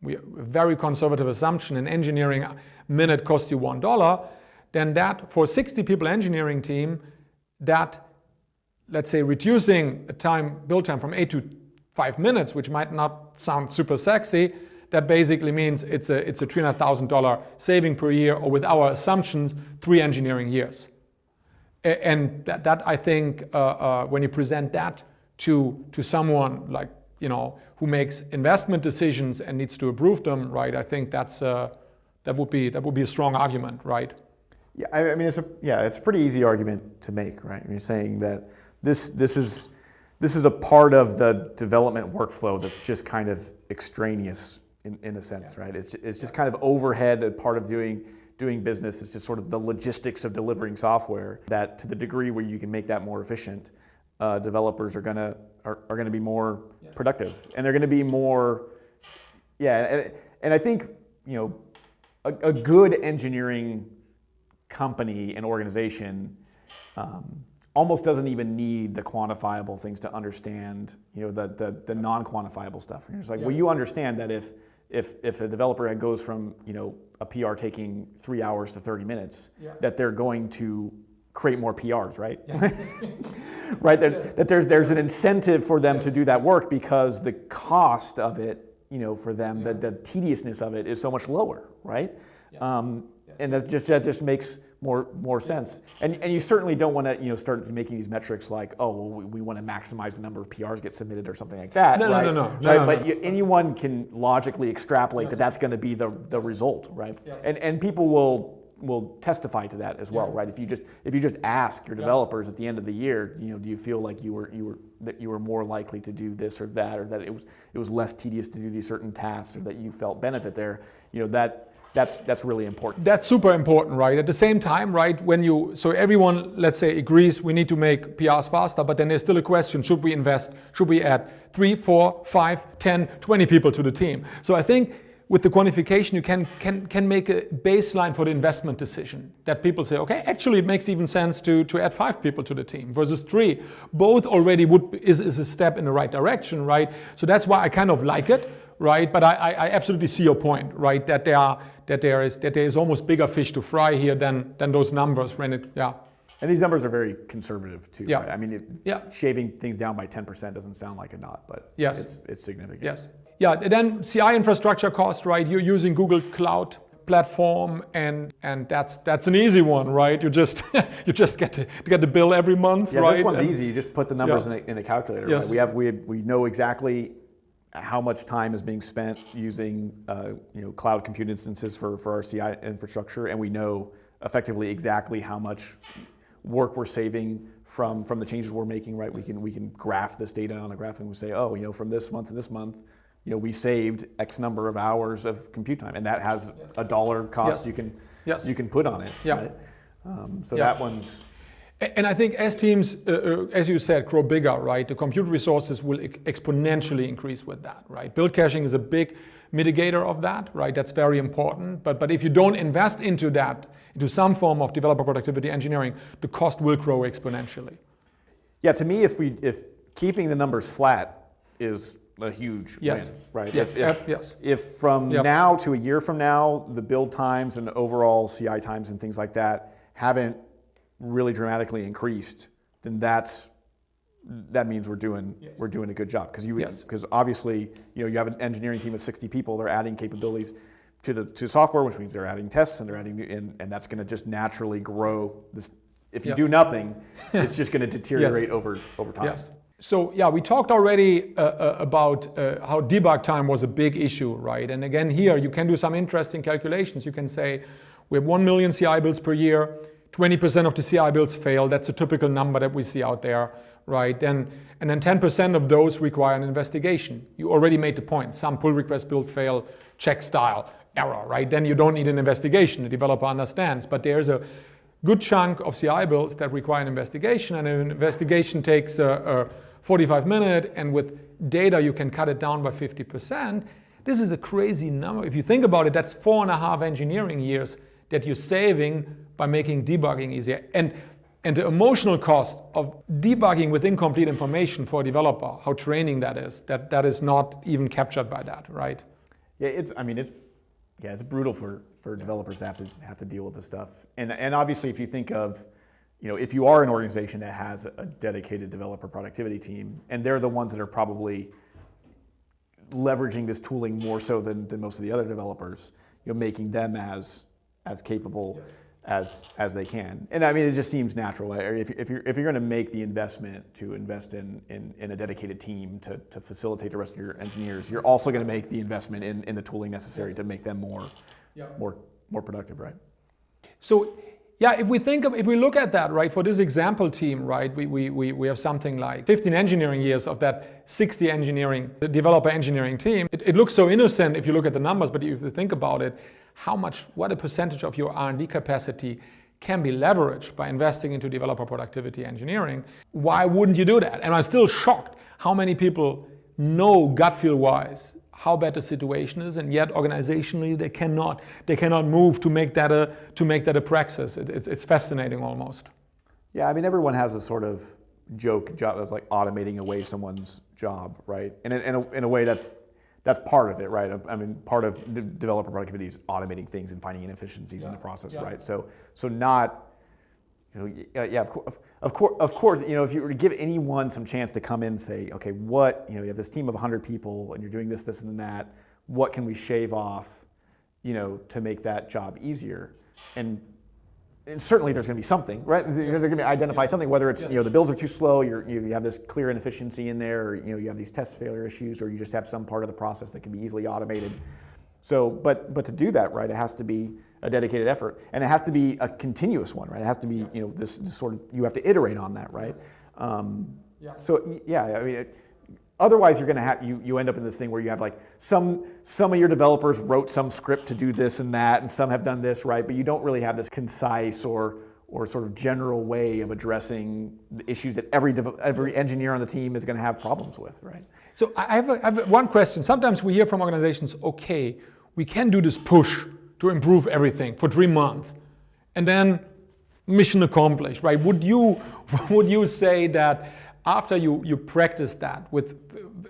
we have a very conservative assumption, an engineering minute costs you $1, then that for 60 people engineering team, that, let's say, reducing a build time from 8 to 5 minutes, which might not sound super sexy, that basically means it's a $300,000 saving per year, or with our assumptions, 3 engineering years. And that I think when you present that to someone like, you know, who makes investment decisions and needs to approve them, right? I think that would be a strong argument, right? Yeah, I mean, it's a pretty easy argument to make, right? You're saying that this is a part of the development workflow that's just kind of extraneous in a sense, right? It's just kind of overhead, and part of doing business is just sort of the logistics of delivering software. That to the degree where you can make that more efficient, developers are gonna be more productive, and they're gonna be more, and I think, you know, a good engineering company and organization almost doesn't even need the quantifiable things to understand, you know, the non-quantifiable stuff. And you're just like, well, you understand that if a developer goes from, you know, a PR taking 3 hours to 30 minutes, that they're going to create more PRs, right? Right. That there's an incentive for them to do that work because the cost of it, you know, for them, the tediousness of it is so much lower, right? And that just makes more sense. And you certainly don't want to, you know, start making these metrics like, oh, well, we want to maximize the number of PRs get submitted or something like that. No, right? no. But anyone can logically extrapolate that that's going to be the result, right? Yes. And people will testify to that as well, right? If you just ask your developers at the end of the year, you know, do you feel like you were more likely to do this or that, or that it was less tedious to do these certain tasks, or that you felt benefit there, you know, that's really important. That's super important, right? At the same time, right, so everyone, let's say, agrees we need to make PRs faster, but then there's still a question, should we add 3, 4, 5, 10, 20 people to the team? So I think with the quantification, you can make a baseline for the investment decision, that people say, okay, actually it makes even sense to add 5 people to the team versus 3. Both already is a step in the right direction, right? So that's why I kind of like it, right? But I absolutely see your point, right? That there is almost bigger fish to fry here than those numbers. And these numbers are very conservative too. Yeah. Right? I mean, shaving things down by 10% doesn't sound like a lot, but yes, it's significant. Yes. Yeah. Then CI infrastructure cost, right? You're using Google Cloud Platform, and that's an easy one, right? You just get the bill every month, right? This one's easy. You just put the numbers in a calculator. Yes. Right? We know exactly how much time is being spent using you know, cloud compute instances for our CI infrastructure, and we know effectively exactly how much work we're saving from the changes we're making, right? We can graph this data on a graph, and we say, oh, you know, from this month to this month, you know, we saved X number of hours of compute time, and that has a dollar cost you can put on it. Right? That one's. And I think as teams, as you said, grow bigger, right, the compute resources will exponentially increase with that, right? Build caching is a big mitigator of that, right? That's very important. But if you don't invest into some form of developer productivity engineering, the cost will grow exponentially. Yeah, to me, if keeping the numbers flat is a huge Yes. win, right? Yes. Yes. If from Yep. now to a year from now, the build times and overall CI times and things like that haven't really dramatically increased, then that means we're doing a good job, because obviously you have an engineering team of 60 people. They're adding capabilities to software, which means they're adding tests and they're adding and that's going to just naturally grow. This if you do nothing, it's just going to deteriorate over time. Yes. So yeah, we talked already about how debug time was a big issue, right? And again, here you can do some interesting calculations. You can say we have 1 million CI builds per year. 20% of the CI builds fail. That's a typical number that we see out there, right? And then 10% of those require an investigation. You already made the point. Some pull request build fail, check style, error, right? Then you don't need an investigation. The developer understands. But there's a good chunk of CI builds that require an investigation, and an investigation takes 45 minutes, and with data you can cut it down by 50%. This is a crazy number. If you think about it, that's 4.5 engineering years that you're saving by making debugging easier. And the emotional cost of debugging with incomplete information for a developer, how training that is not even captured by that, right? Yeah, it's brutal for developers to have to deal with this stuff. And obviously, if you think of, if you are an organization that has a dedicated developer productivity team, and they're the ones that are probably leveraging this tooling more so than most of the other developers, making them as capable as they can. And I mean, it just seems natural. If you're going to make the investment to invest in a dedicated team to facilitate the rest of your engineers, you're also going to make the investment in the tooling necessary to make them more productive, right? So yeah, if we look at that, right, for this example team, right, we have something like 15 engineering years of that 60 developer engineering team. It looks so innocent if you look at the numbers, but if you think about it, what a percentage of your R&D capacity can be leveraged by investing into developer productivity engineering. Why wouldn't you do that? And I'm still shocked how many people know gut feel wise how bad the situation is, and yet organizationally they cannot move to make that a praxis. It's fascinating almost. Yeah, I mean, everyone has a sort of joke job of like automating away someone's job, right? And in a way that's part of it, right? I mean, part of developer productivity is automating things and finding inefficiencies in the process, right? So not, of course, if you were to give anyone some chance to come in and say, okay, you have this team of 100 people and you're doing this, and that, what can we shave off, to make that job easier? And certainly there's going to be something, right? They're going to identify something, whether it's, the builds are too slow, you have this clear inefficiency in there, or, you have these test failure issues, or you just have some part of the process that can be easily automated. So, but to do that, right, it has to be a dedicated effort, and it has to be a continuous one, right? It has to be, this sort of, you have to iterate on that, right? So, yeah, I mean, otherwise you're going to have, you end up in this thing where you have like some of your developers wrote some script to do this and that, and some have done this, right? But you don't really have this concise or sort of general way of addressing the issues that every engineer on the team is going to have problems with, right? So I have one question. Sometimes we hear from organizations, okay, we can do this push to improve everything for 3 months, and then mission accomplished, right? Would you say that after you practice that with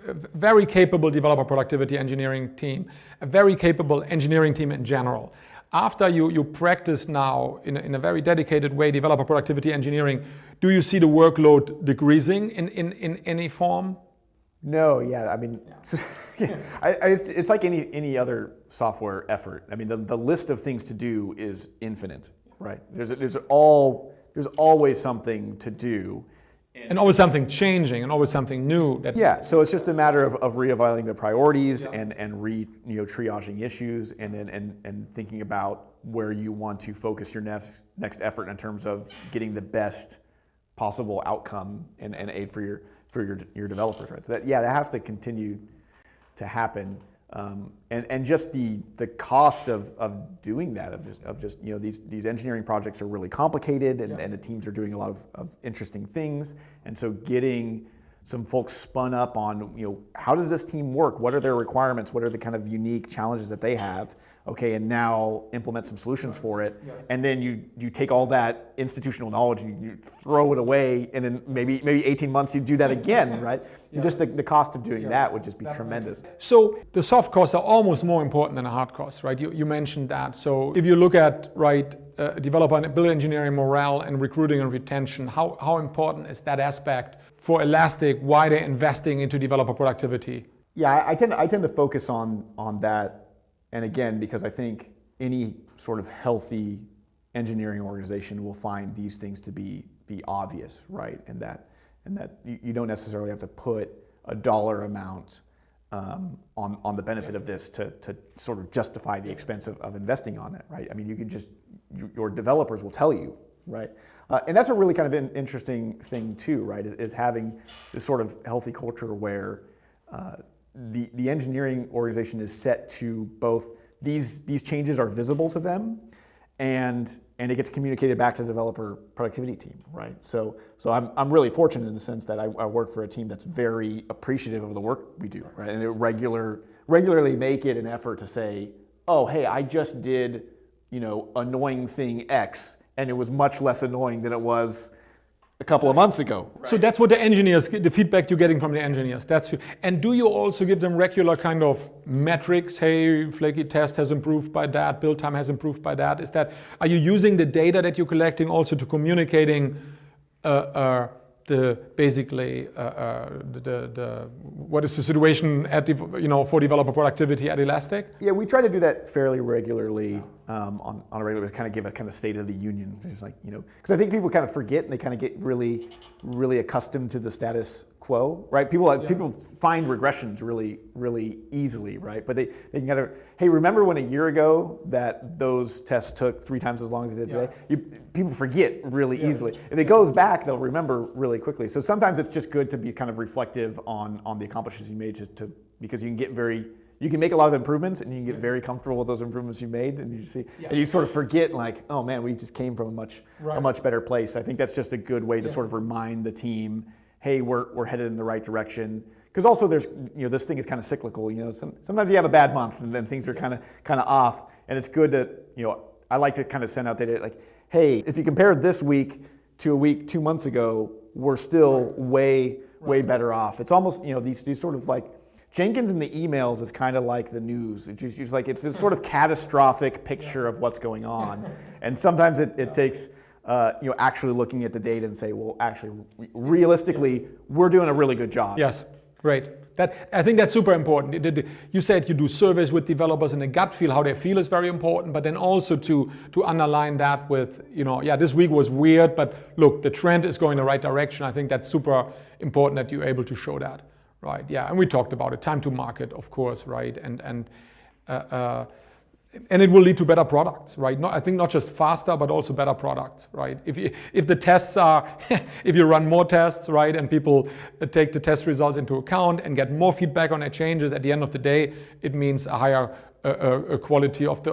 a very capable developer productivity engineering team, a very capable engineering team in general, after you practice now in a very dedicated way developer productivity engineering, do you see the workload decreasing in any form? No, yeah, I mean, it's like any other software effort. I mean, the list of things to do is infinite, right? There's always something to do. And always something changing, and always something new. So it's just a matter of reevaluating the priorities and triaging issues, and thinking about where you want to focus your next effort in terms of getting the best possible outcome and aid for your developers, right? So that has to continue to happen, and just the cost of doing that, of just these engineering projects are really complicated, and the teams are doing a lot of interesting things, and so getting some folks spun up on how does this team work? What are their requirements? What are the kind of unique challenges that they have? okay, and now implement some solutions for it. Yes. And then you take all that institutional knowledge and you throw it away, and then maybe 18 months you do that again, right? Yeah. Just the cost of doing that would just be tremendous. So the soft costs are almost more important than the hard costs, right? You mentioned that. So if you look at, right, developer and build engineering morale and recruiting and retention, how important is that aspect for Elastic? Why they're investing into developer productivity? Yeah, I tend to focus on that. And again, because I think any sort of healthy engineering organization will find these things to be obvious, right? And that you don't necessarily have to put a dollar amount on the benefit of this to sort of justify the expense of investing on it, right? I mean, you can just, your developers will tell you, right? And that's a really kind of interesting thing too, right? Is having this sort of healthy culture where the engineering organization is set to both these changes are visible to them, and it gets communicated back to the developer productivity team, right? So I'm really fortunate in the sense that I work for a team that's very appreciative of the work we do, right? And they regularly make it an effort to say, oh, hey, I just did, annoying thing X, and it was much less annoying than it was a couple of months ago. Right. So that's what the engineers, the feedback you're getting from the engineers. And do you also give them regular kind of metrics? Hey, flaky test has improved by that, build time has improved by that. Are you using the data that you're collecting also to communicating what is the situation at for developer productivity at Elastic? Yeah, we try to do that fairly regularly on a regular basis, kind of give a kind of state of the union. It's like, because I think people kind of forget and they kind of get really, really accustomed to the status quo, right? People find regressions really, really easily, right? But they can kind of, hey, remember when a year ago that those tests took 3 times as long as it did today? People forget really easily. If it goes back, they'll remember really quickly. So sometimes it's just good to be kind of reflective on the accomplishments you made, because you can make a lot of improvements and you can get very comfortable with those improvements you made, and you sort of forget, like, oh man, we just came from a much better place. I think that's just a good way to sort of remind the team, hey, we're headed in the right direction. Because also there's, this thing is kind of cyclical. Sometimes you have a bad month and then things are kind of off, and it's good to, I like to kind of send out data like, hey, if you compare this week to a week 2 months ago, we're still way better off. It's almost, these sort of like, Jenkins in the emails is kind of like the news. It's like it's a sort of catastrophic picture of what's going on, and sometimes it takes actually looking at the data and say, well, actually, realistically, we're doing a really good job. Yes, great. I think that's super important. You said you do surveys with developers, and the gut feel, how they feel, is very important. But then also to underline that with, this week was weird, but look, the trend is going in the right direction. I think that's super important that you're able to show that. Right. Yeah, and we talked about it. Time to market, of course, right, and it will lead to better products, right? I think not just faster, but also better products, right? If the tests are, if you run more tests, right, and people take the test results into account and get more feedback on their changes, at the end of the day, it means a higher quality of the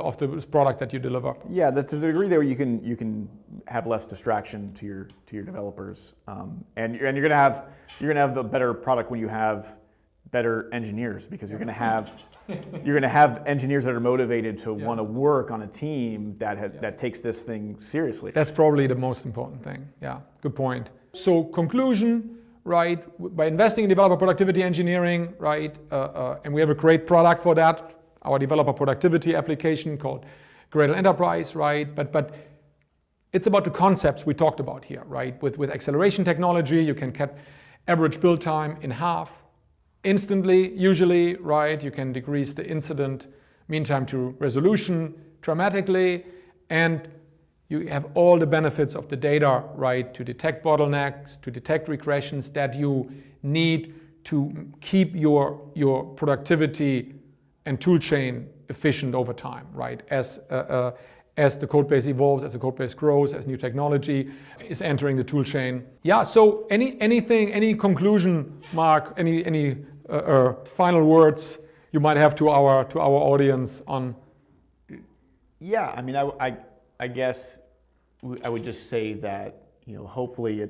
product that you deliver. Yeah, to the degree there you can have less distraction to your developers, and you're gonna have the better product when you have better engineers, because you're gonna have engineers that are motivated to want to work on a team that takes this thing seriously. That's probably the most important thing. Yeah, good point. So conclusion, right? By investing in developer productivity engineering, right, and we have a great product for that. Our developer productivity application called Gradle Enterprise, right? But it's about the concepts we talked about here, right? With acceleration technology, you can cut average build time in half instantly, usually, right? You can decrease the incident mean time to resolution dramatically, and you have all the benefits of the data, right? To detect bottlenecks, to detect regressions that you need to keep your productivity and tool chain efficient over time, right? As the code base evolves, as the code base grows, as new technology is entering the tool chain. Yeah. So any conclusion, Mark? Any final words you might have to our audience on? Yeah. I mean, I guess I would just say that hopefully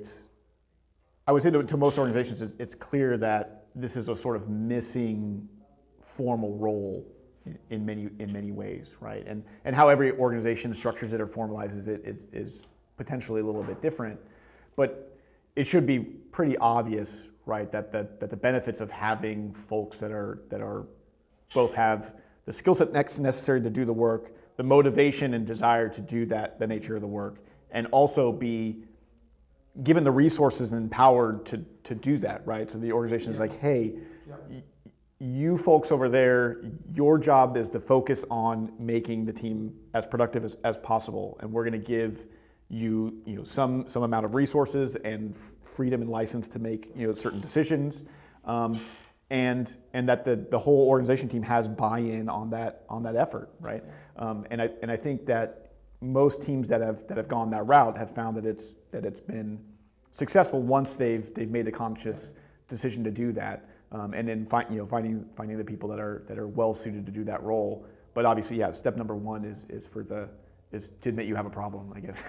I would say to most organizations it's clear that this is a sort of missing formal role in many ways, right? And how every organization structures it or formalizes it is potentially a little bit different, but it should be pretty obvious, right, that the benefits of having folks that are both have the skill set necessary to do the work, the motivation and desire to do the nature of the work, and also be given the resources and empowered to do that, right? So the organization is like, hey, you folks over there, your job is to focus on making the team as productive as possible, and we're going to give you some amount of resources and freedom and license to make certain decisions, and that the whole organization team has buy-in on that effort, right? And I think that most teams that have gone that route have found that it's been successful once they've made the conscious decision to do that, and then finding the people that are well suited to do that role. But obviously, step number one is to admit you have a problem, I guess,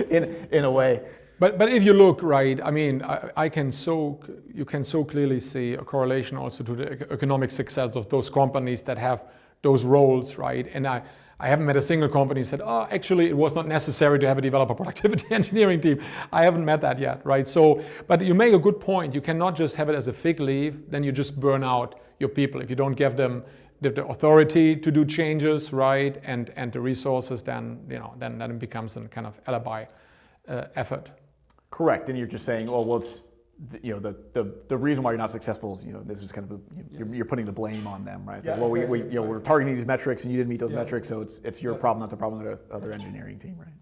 in a way. But if you look, right, I mean, you can so clearly see a correlation also to the economic success of those companies that have those roles, right? And I haven't met a single company that said, oh, actually, it was not necessary to have a developer productivity engineering team. I haven't met that yet, right? So, but you make a good point. You cannot just have it as a fig leaf, then you just burn out your people. If you don't give them the authority to do changes, right, and the resources, then it becomes a kind of alibi effort. Correct. And you're just saying, well, it's the reason why you're not successful is this is kind of you're putting the blame on them, right? It's like, well, exactly. We're targeting these metrics and you didn't meet those metrics, so it's your problem, not the problem of the other engineering team, right?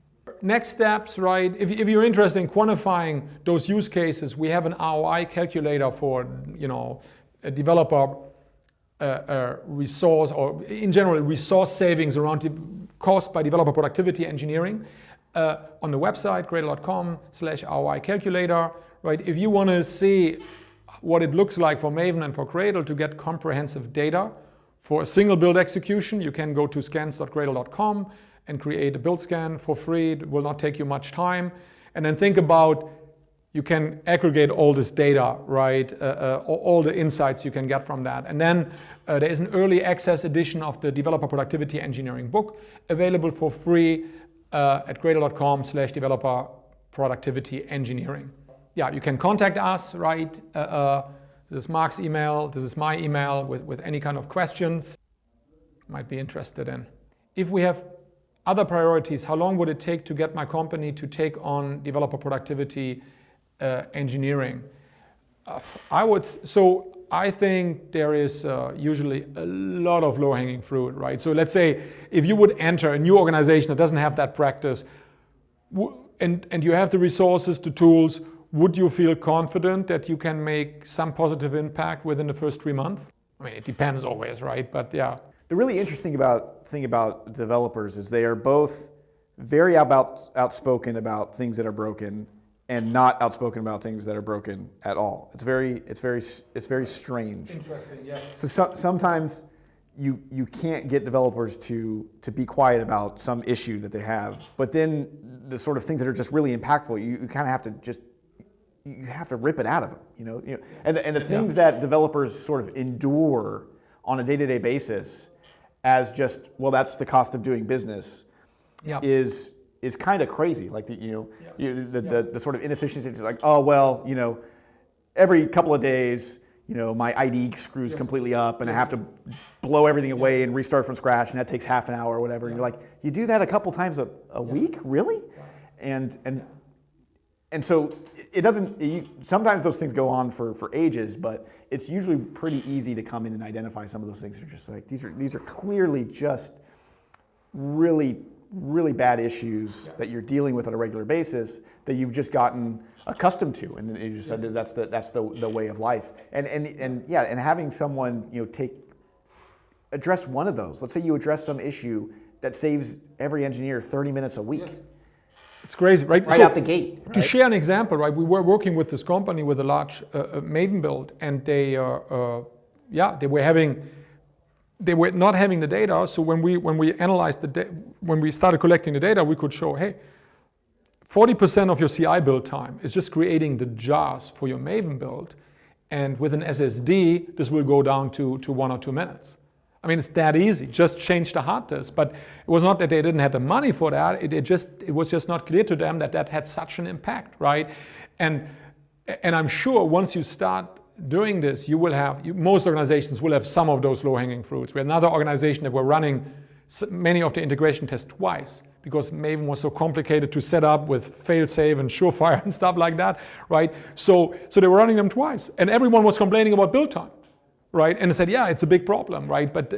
Next steps, right? If you're interested in quantifying those use cases, we have an ROI calculator for a developer resource, or in general resource savings around the cost by developer productivity engineering on the website Gradle.com/ROI calculator. Right? If you want to see what it looks like for Maven and for Gradle to get comprehensive data for a single build execution, you can go to scans.gradle.com and create a build scan for free. It will not take you much time. And then think about, you can aggregate all this data, right? All the insights you can get from that. And then there is an early access edition of the Developer Productivity Engineering book available for free at Gradle.com/developer productivity engineering. Yeah, you can contact us, right? This is Mark's email, this is my email with any kind of questions you might be interested in. If we have other priorities, how long would it take to get my company to take on developer productivity engineering? I think there is usually a lot of low-hanging fruit, right? So let's say if you would enter a new organization that doesn't have that practice, and you have the resources, the tools, would you feel confident that you can make some positive impact within the first 3 months? I mean, it depends always, right? But yeah. The really interesting thing about developers is they are both very outspoken about things that are broken and not outspoken about things that are broken at all. It's very strange. Interesting, yes. So sometimes you can't get developers to be quiet about some issue that they have, but then the sort of things that are just really impactful, you kind of have to you have to rip it out of them, and the things that developers sort of endure on a day-to-day basis as just, well, that's the cost of doing business, is kind of crazy. Like the sort of inefficiency, like, oh well, every couple of days, my ID screws completely up and I have to blow everything away and restart from scratch, and that takes half an hour or whatever. And you're like, you do that a couple times a week, really? And so it doesn't, sometimes those things go on for ages, but it's usually pretty easy to come in and identify some of those things that are just like, these are clearly just really, really bad issues that you're dealing with on a regular basis that you've just gotten accustomed to, and you just said that that's the way of life. And having someone address one of those. Let's say you address some issue that saves every engineer 30 minutes a week. Yes. It's crazy, right? Right out the gate. Right? To share an example, right? We were working with this company with a large Maven build, and they were not having the data. So when we analyzed when we started collecting the data, we could show, hey, 40% of your CI build time is just creating the jars for your Maven build, and with an SSD, this will go down to 1 or 2 minutes. I mean, it's that easy. Just change the hard disk. But it was not that they didn't have the money for that. It was just not clear to them that that had such an impact, right? And I'm sure once you start doing this, most organizations will have some of those low-hanging fruits. We had another organization that were running many of the integration tests twice because Maven was so complicated to set up with fail-safe and surefire and stuff like that, right? So they were running them twice, and everyone was complaining about build time, right? And I said, yeah, it's a big problem, right? But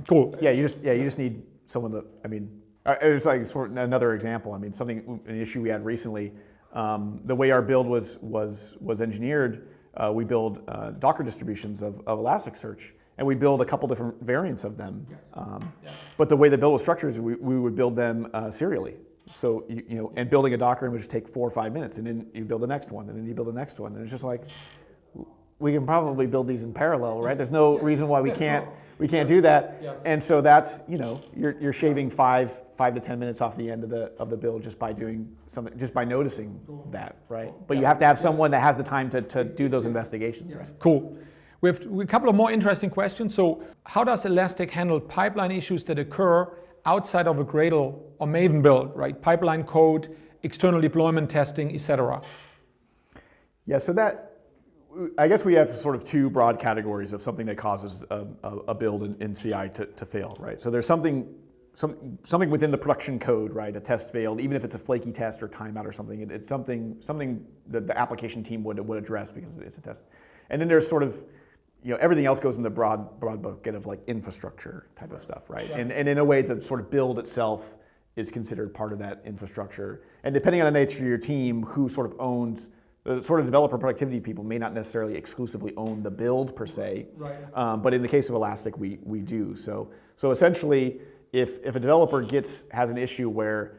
cool. Yeah, you just need someone that, I mean, it's like sort of another example. I mean, an issue we had recently. The way our build was engineered, we build Docker distributions of Elasticsearch, and we build a couple different variants of them. Yes. But the way the build was structured is we would build them serially. So and building a Docker would just take 4 or 5 minutes, and then you build the next one, and then you build the next one, and it's just like we can probably build these in parallel, right? There's no reason why we can't do that. Yes. And so that's you're shaving 5 to 10 minutes off the end of the build just by doing something, just by noticing that, right? But you have to have someone that has the time to do those investigations. Right? Cool. We have a couple of more interesting questions. So how does Elastic handle pipeline issues that occur outside of a Gradle or Maven build, right? Pipeline code, external deployment testing, etc. Yeah, so I guess we have sort of 2 broad categories of something that causes a build in CI to fail, right? So there's something within the production code, right? A test failed, even if it's a flaky test or timeout or something. It's something that the application team would address because it's a test. And then there's sort of everything else goes in the broad bucket of like infrastructure type of stuff, right? Yeah. And in a way, the sort of build itself is considered part of that infrastructure. And depending on the nature of your team, who sort of owns the sort of developer productivity people may not necessarily exclusively own the build per se, right. But in the case of Elastic, we do. So essentially, if a developer has an issue where,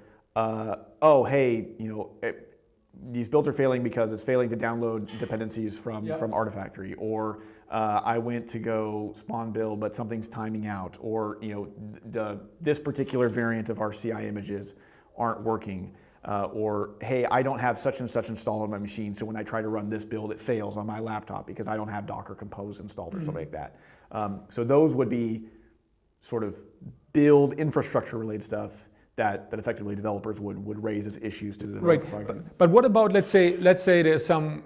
these builds are failing because it's failing to download dependencies from Artifactory, or I went to go spawn build, but something's timing out, or this particular variant of our CI images aren't working. Or, hey, I don't have such and such installed on my machine, so when I try to run this build, it fails on my laptop because I don't have Docker Compose installed or something like that. So those would be sort of build infrastructure related stuff that effectively developers would raise as issues to the developer. Right. But what about, let's say there's some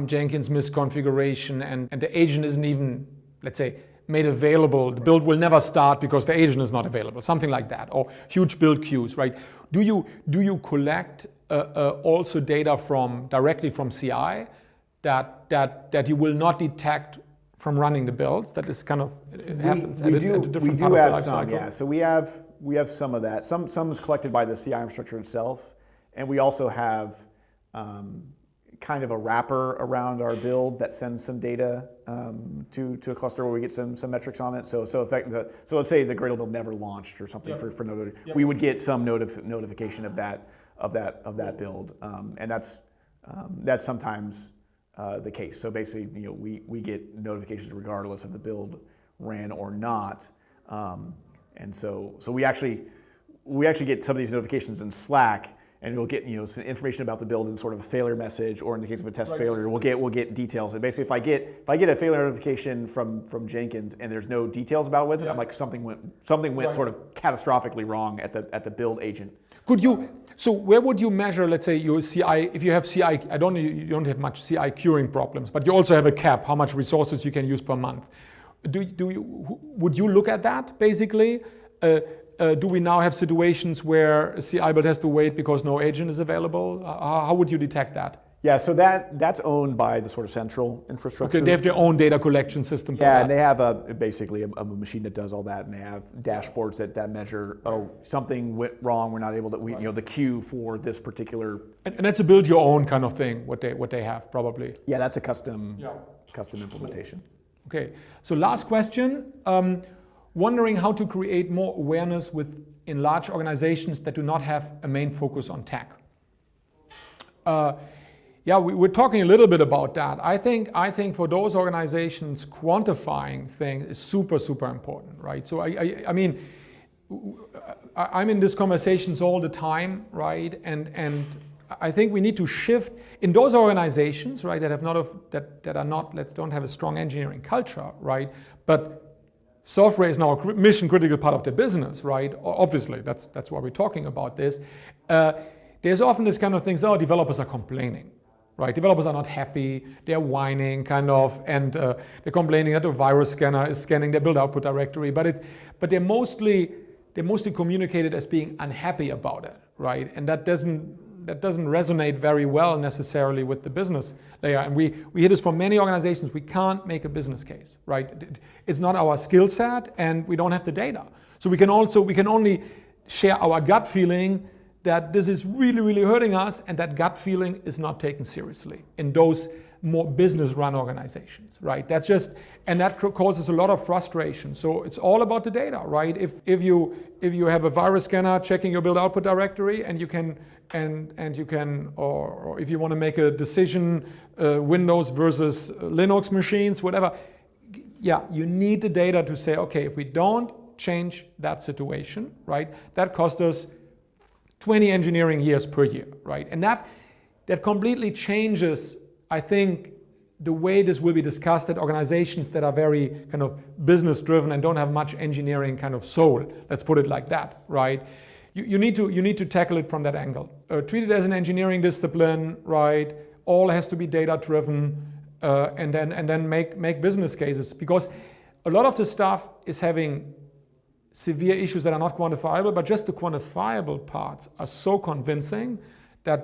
Jenkins misconfiguration and the agent isn't even, let's say, made available, the build will never start because the agent is not available, something like that, or huge build queues, right? Do you collect also data directly from CI that you will not detect from running the builds? That is kind of, it happens at a different part of the have life some, cycle. yeah. So we have some of that. Some is collected by the CI infrastructure itself, and we also have kind of a wrapper around our build that sends some data to a cluster where we get some metrics on it. So let's say the Gradle build never launched or something for Node. We would get some notification of that build, and that's sometimes the case. So basically, we get notifications regardless if the build ran or not, and so we actually get some of these notifications in Slack. And we'll get some information about the build in sort of a failure message, or in the case of a test failure, we'll get details. And basically, if I get a failure notification from Jenkins and there's no details about it, I'm like something went sort of catastrophically wrong at the build agent. So where would you measure, let's say, your CI? If you have CI, you don't have much CI curing problems, but you also have a cap, how much resources you can use per month. Would you look at that basically? Do we now have situations where a CI build has to wait because no agent is available? How would you detect that? Yeah, so that's owned by the sort of central infrastructure. Okay, they have their own data collection system. Yeah, and they have basically a machine that does all that, and they have dashboards that measure, something went wrong, we're not able to, the queue for this particular. And that's a build your own kind of thing, what they have probably. Yeah, that's a custom implementation. Okay, so last question. Wondering how to create more awareness in large organizations that do not have a main focus on tech. We're talking a little bit about that. I think for those organizations, quantifying things is super, super important, right? So I mean, I'm in these conversations all the time, right? And I think we need to shift in those organizations, right, that don't have a strong engineering culture, right? But software is now a mission critical part of the business, right? Obviously, that's why we're talking about this. There's often this kind of things, oh, developers are complaining, right? Developers are not happy, they're whining kind of, and they're complaining that the virus scanner is scanning their build output directory, but they're mostly communicated as being unhappy about it, right? And that doesn't resonate very well necessarily with the business layer. And we hear this from many organizations, we can't make a business case, right? It's not our skill set and we don't have the data. So we can only share our gut feeling that this is really, really hurting us, and that gut feeling is not taken seriously in those more business-run organizations, right? That's just, and that causes a lot of frustration. So it's all about the data, right? If you have a virus scanner checking your build output directory, and you can or if you want to make a decision, Windows versus Linux machines, whatever, yeah, you need the data to say, okay, if we don't change that situation, right, that costs us 20 engineering years per year, right? And that completely changes, I think, the way this will be discussed at organizations that are very kind of business driven and don't have much engineering kind of soul. Let's put it like that, right? You need to tackle it from that angle. Treat it as an engineering discipline, right? All has to be data driven, and then make business cases, because a lot of the stuff is having severe issues that are not quantifiable, but just the quantifiable parts are so convincing that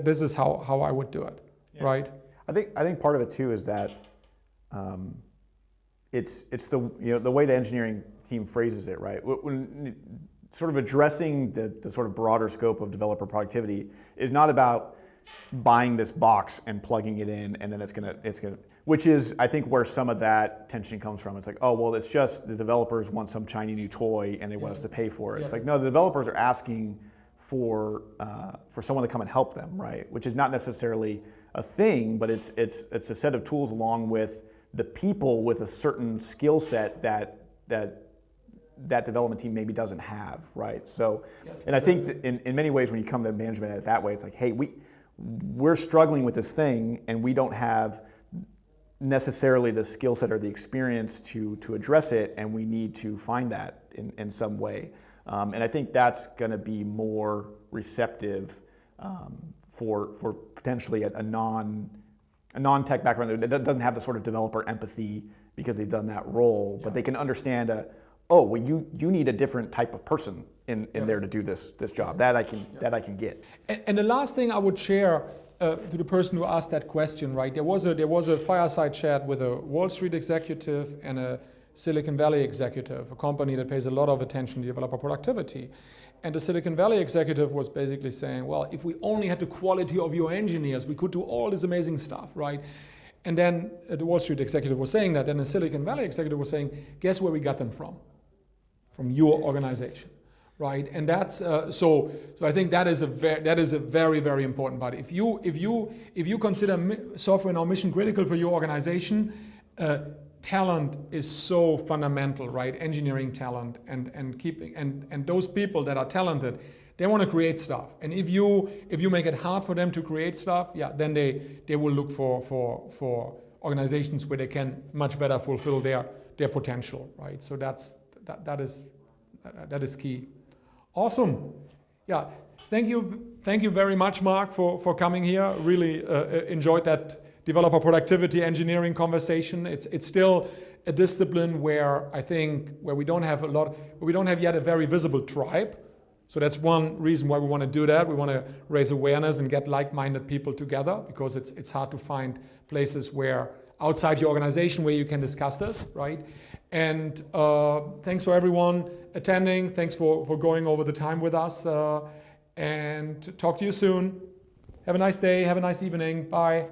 this is how I would do it, yeah. Right? I think part of it too is that it's the way the engineering team phrases it, right? When sort of addressing the sort of broader scope of developer productivity is not about buying this box and plugging it in, and then it's gonna, which is, I think, where some of that tension comes from. It's like, oh, well, it's just the developers want some shiny new toy and they want us to pay for it. Yes. It's like, no, the developers are asking for someone to come and help them, right? Which is not necessarily a thing, but it's a set of tools along with the people with a certain skill set that development team maybe doesn't have, right? So, yes, and I think that in many ways when you come to management that way, it's like, hey, we're struggling with this thing and we don't have necessarily the skill set or the experience to address it, and we need to find that in some way. And I think that's going to be more receptive for potentially a non-tech background that doesn't have the sort of developer empathy because they've done that role, but they can understand you need a different type of person in there to do this job. That I can get. And the last thing I would share to the person who asked that question, right? There was a fireside chat with a Wall Street executive and a Silicon Valley executive, a company that pays a lot of attention to developer productivity. And the Silicon Valley executive was basically saying, well, if we only had the quality of your engineers, we could do all this amazing stuff, right? And then the Wall Street executive was saying that, and the Silicon Valley executive was saying, guess where we got them from? From your organization, right? And that's so I think that is a very, very important part. If you consider software now mission critical for your organization, talent is so fundamental, right? Engineering talent and those people that are talented, they want to create stuff. And if you make it hard for them to create stuff, yeah, then they will look for organizations where they can much better fulfill their potential, right? So that is key. Awesome. Yeah, thank you very much, Mark, for coming here. Really enjoyed that developer productivity engineering conversation. It's still a discipline where we don't have yet a very visible tribe. So that's one reason why we want to do that. We want to raise awareness and get like-minded people together, because it's hard to find places where outside your organization where you can discuss this, right? And thanks for everyone attending. Thanks for going over the time with us. And talk to you soon. Have a nice day. Have a nice evening. Bye.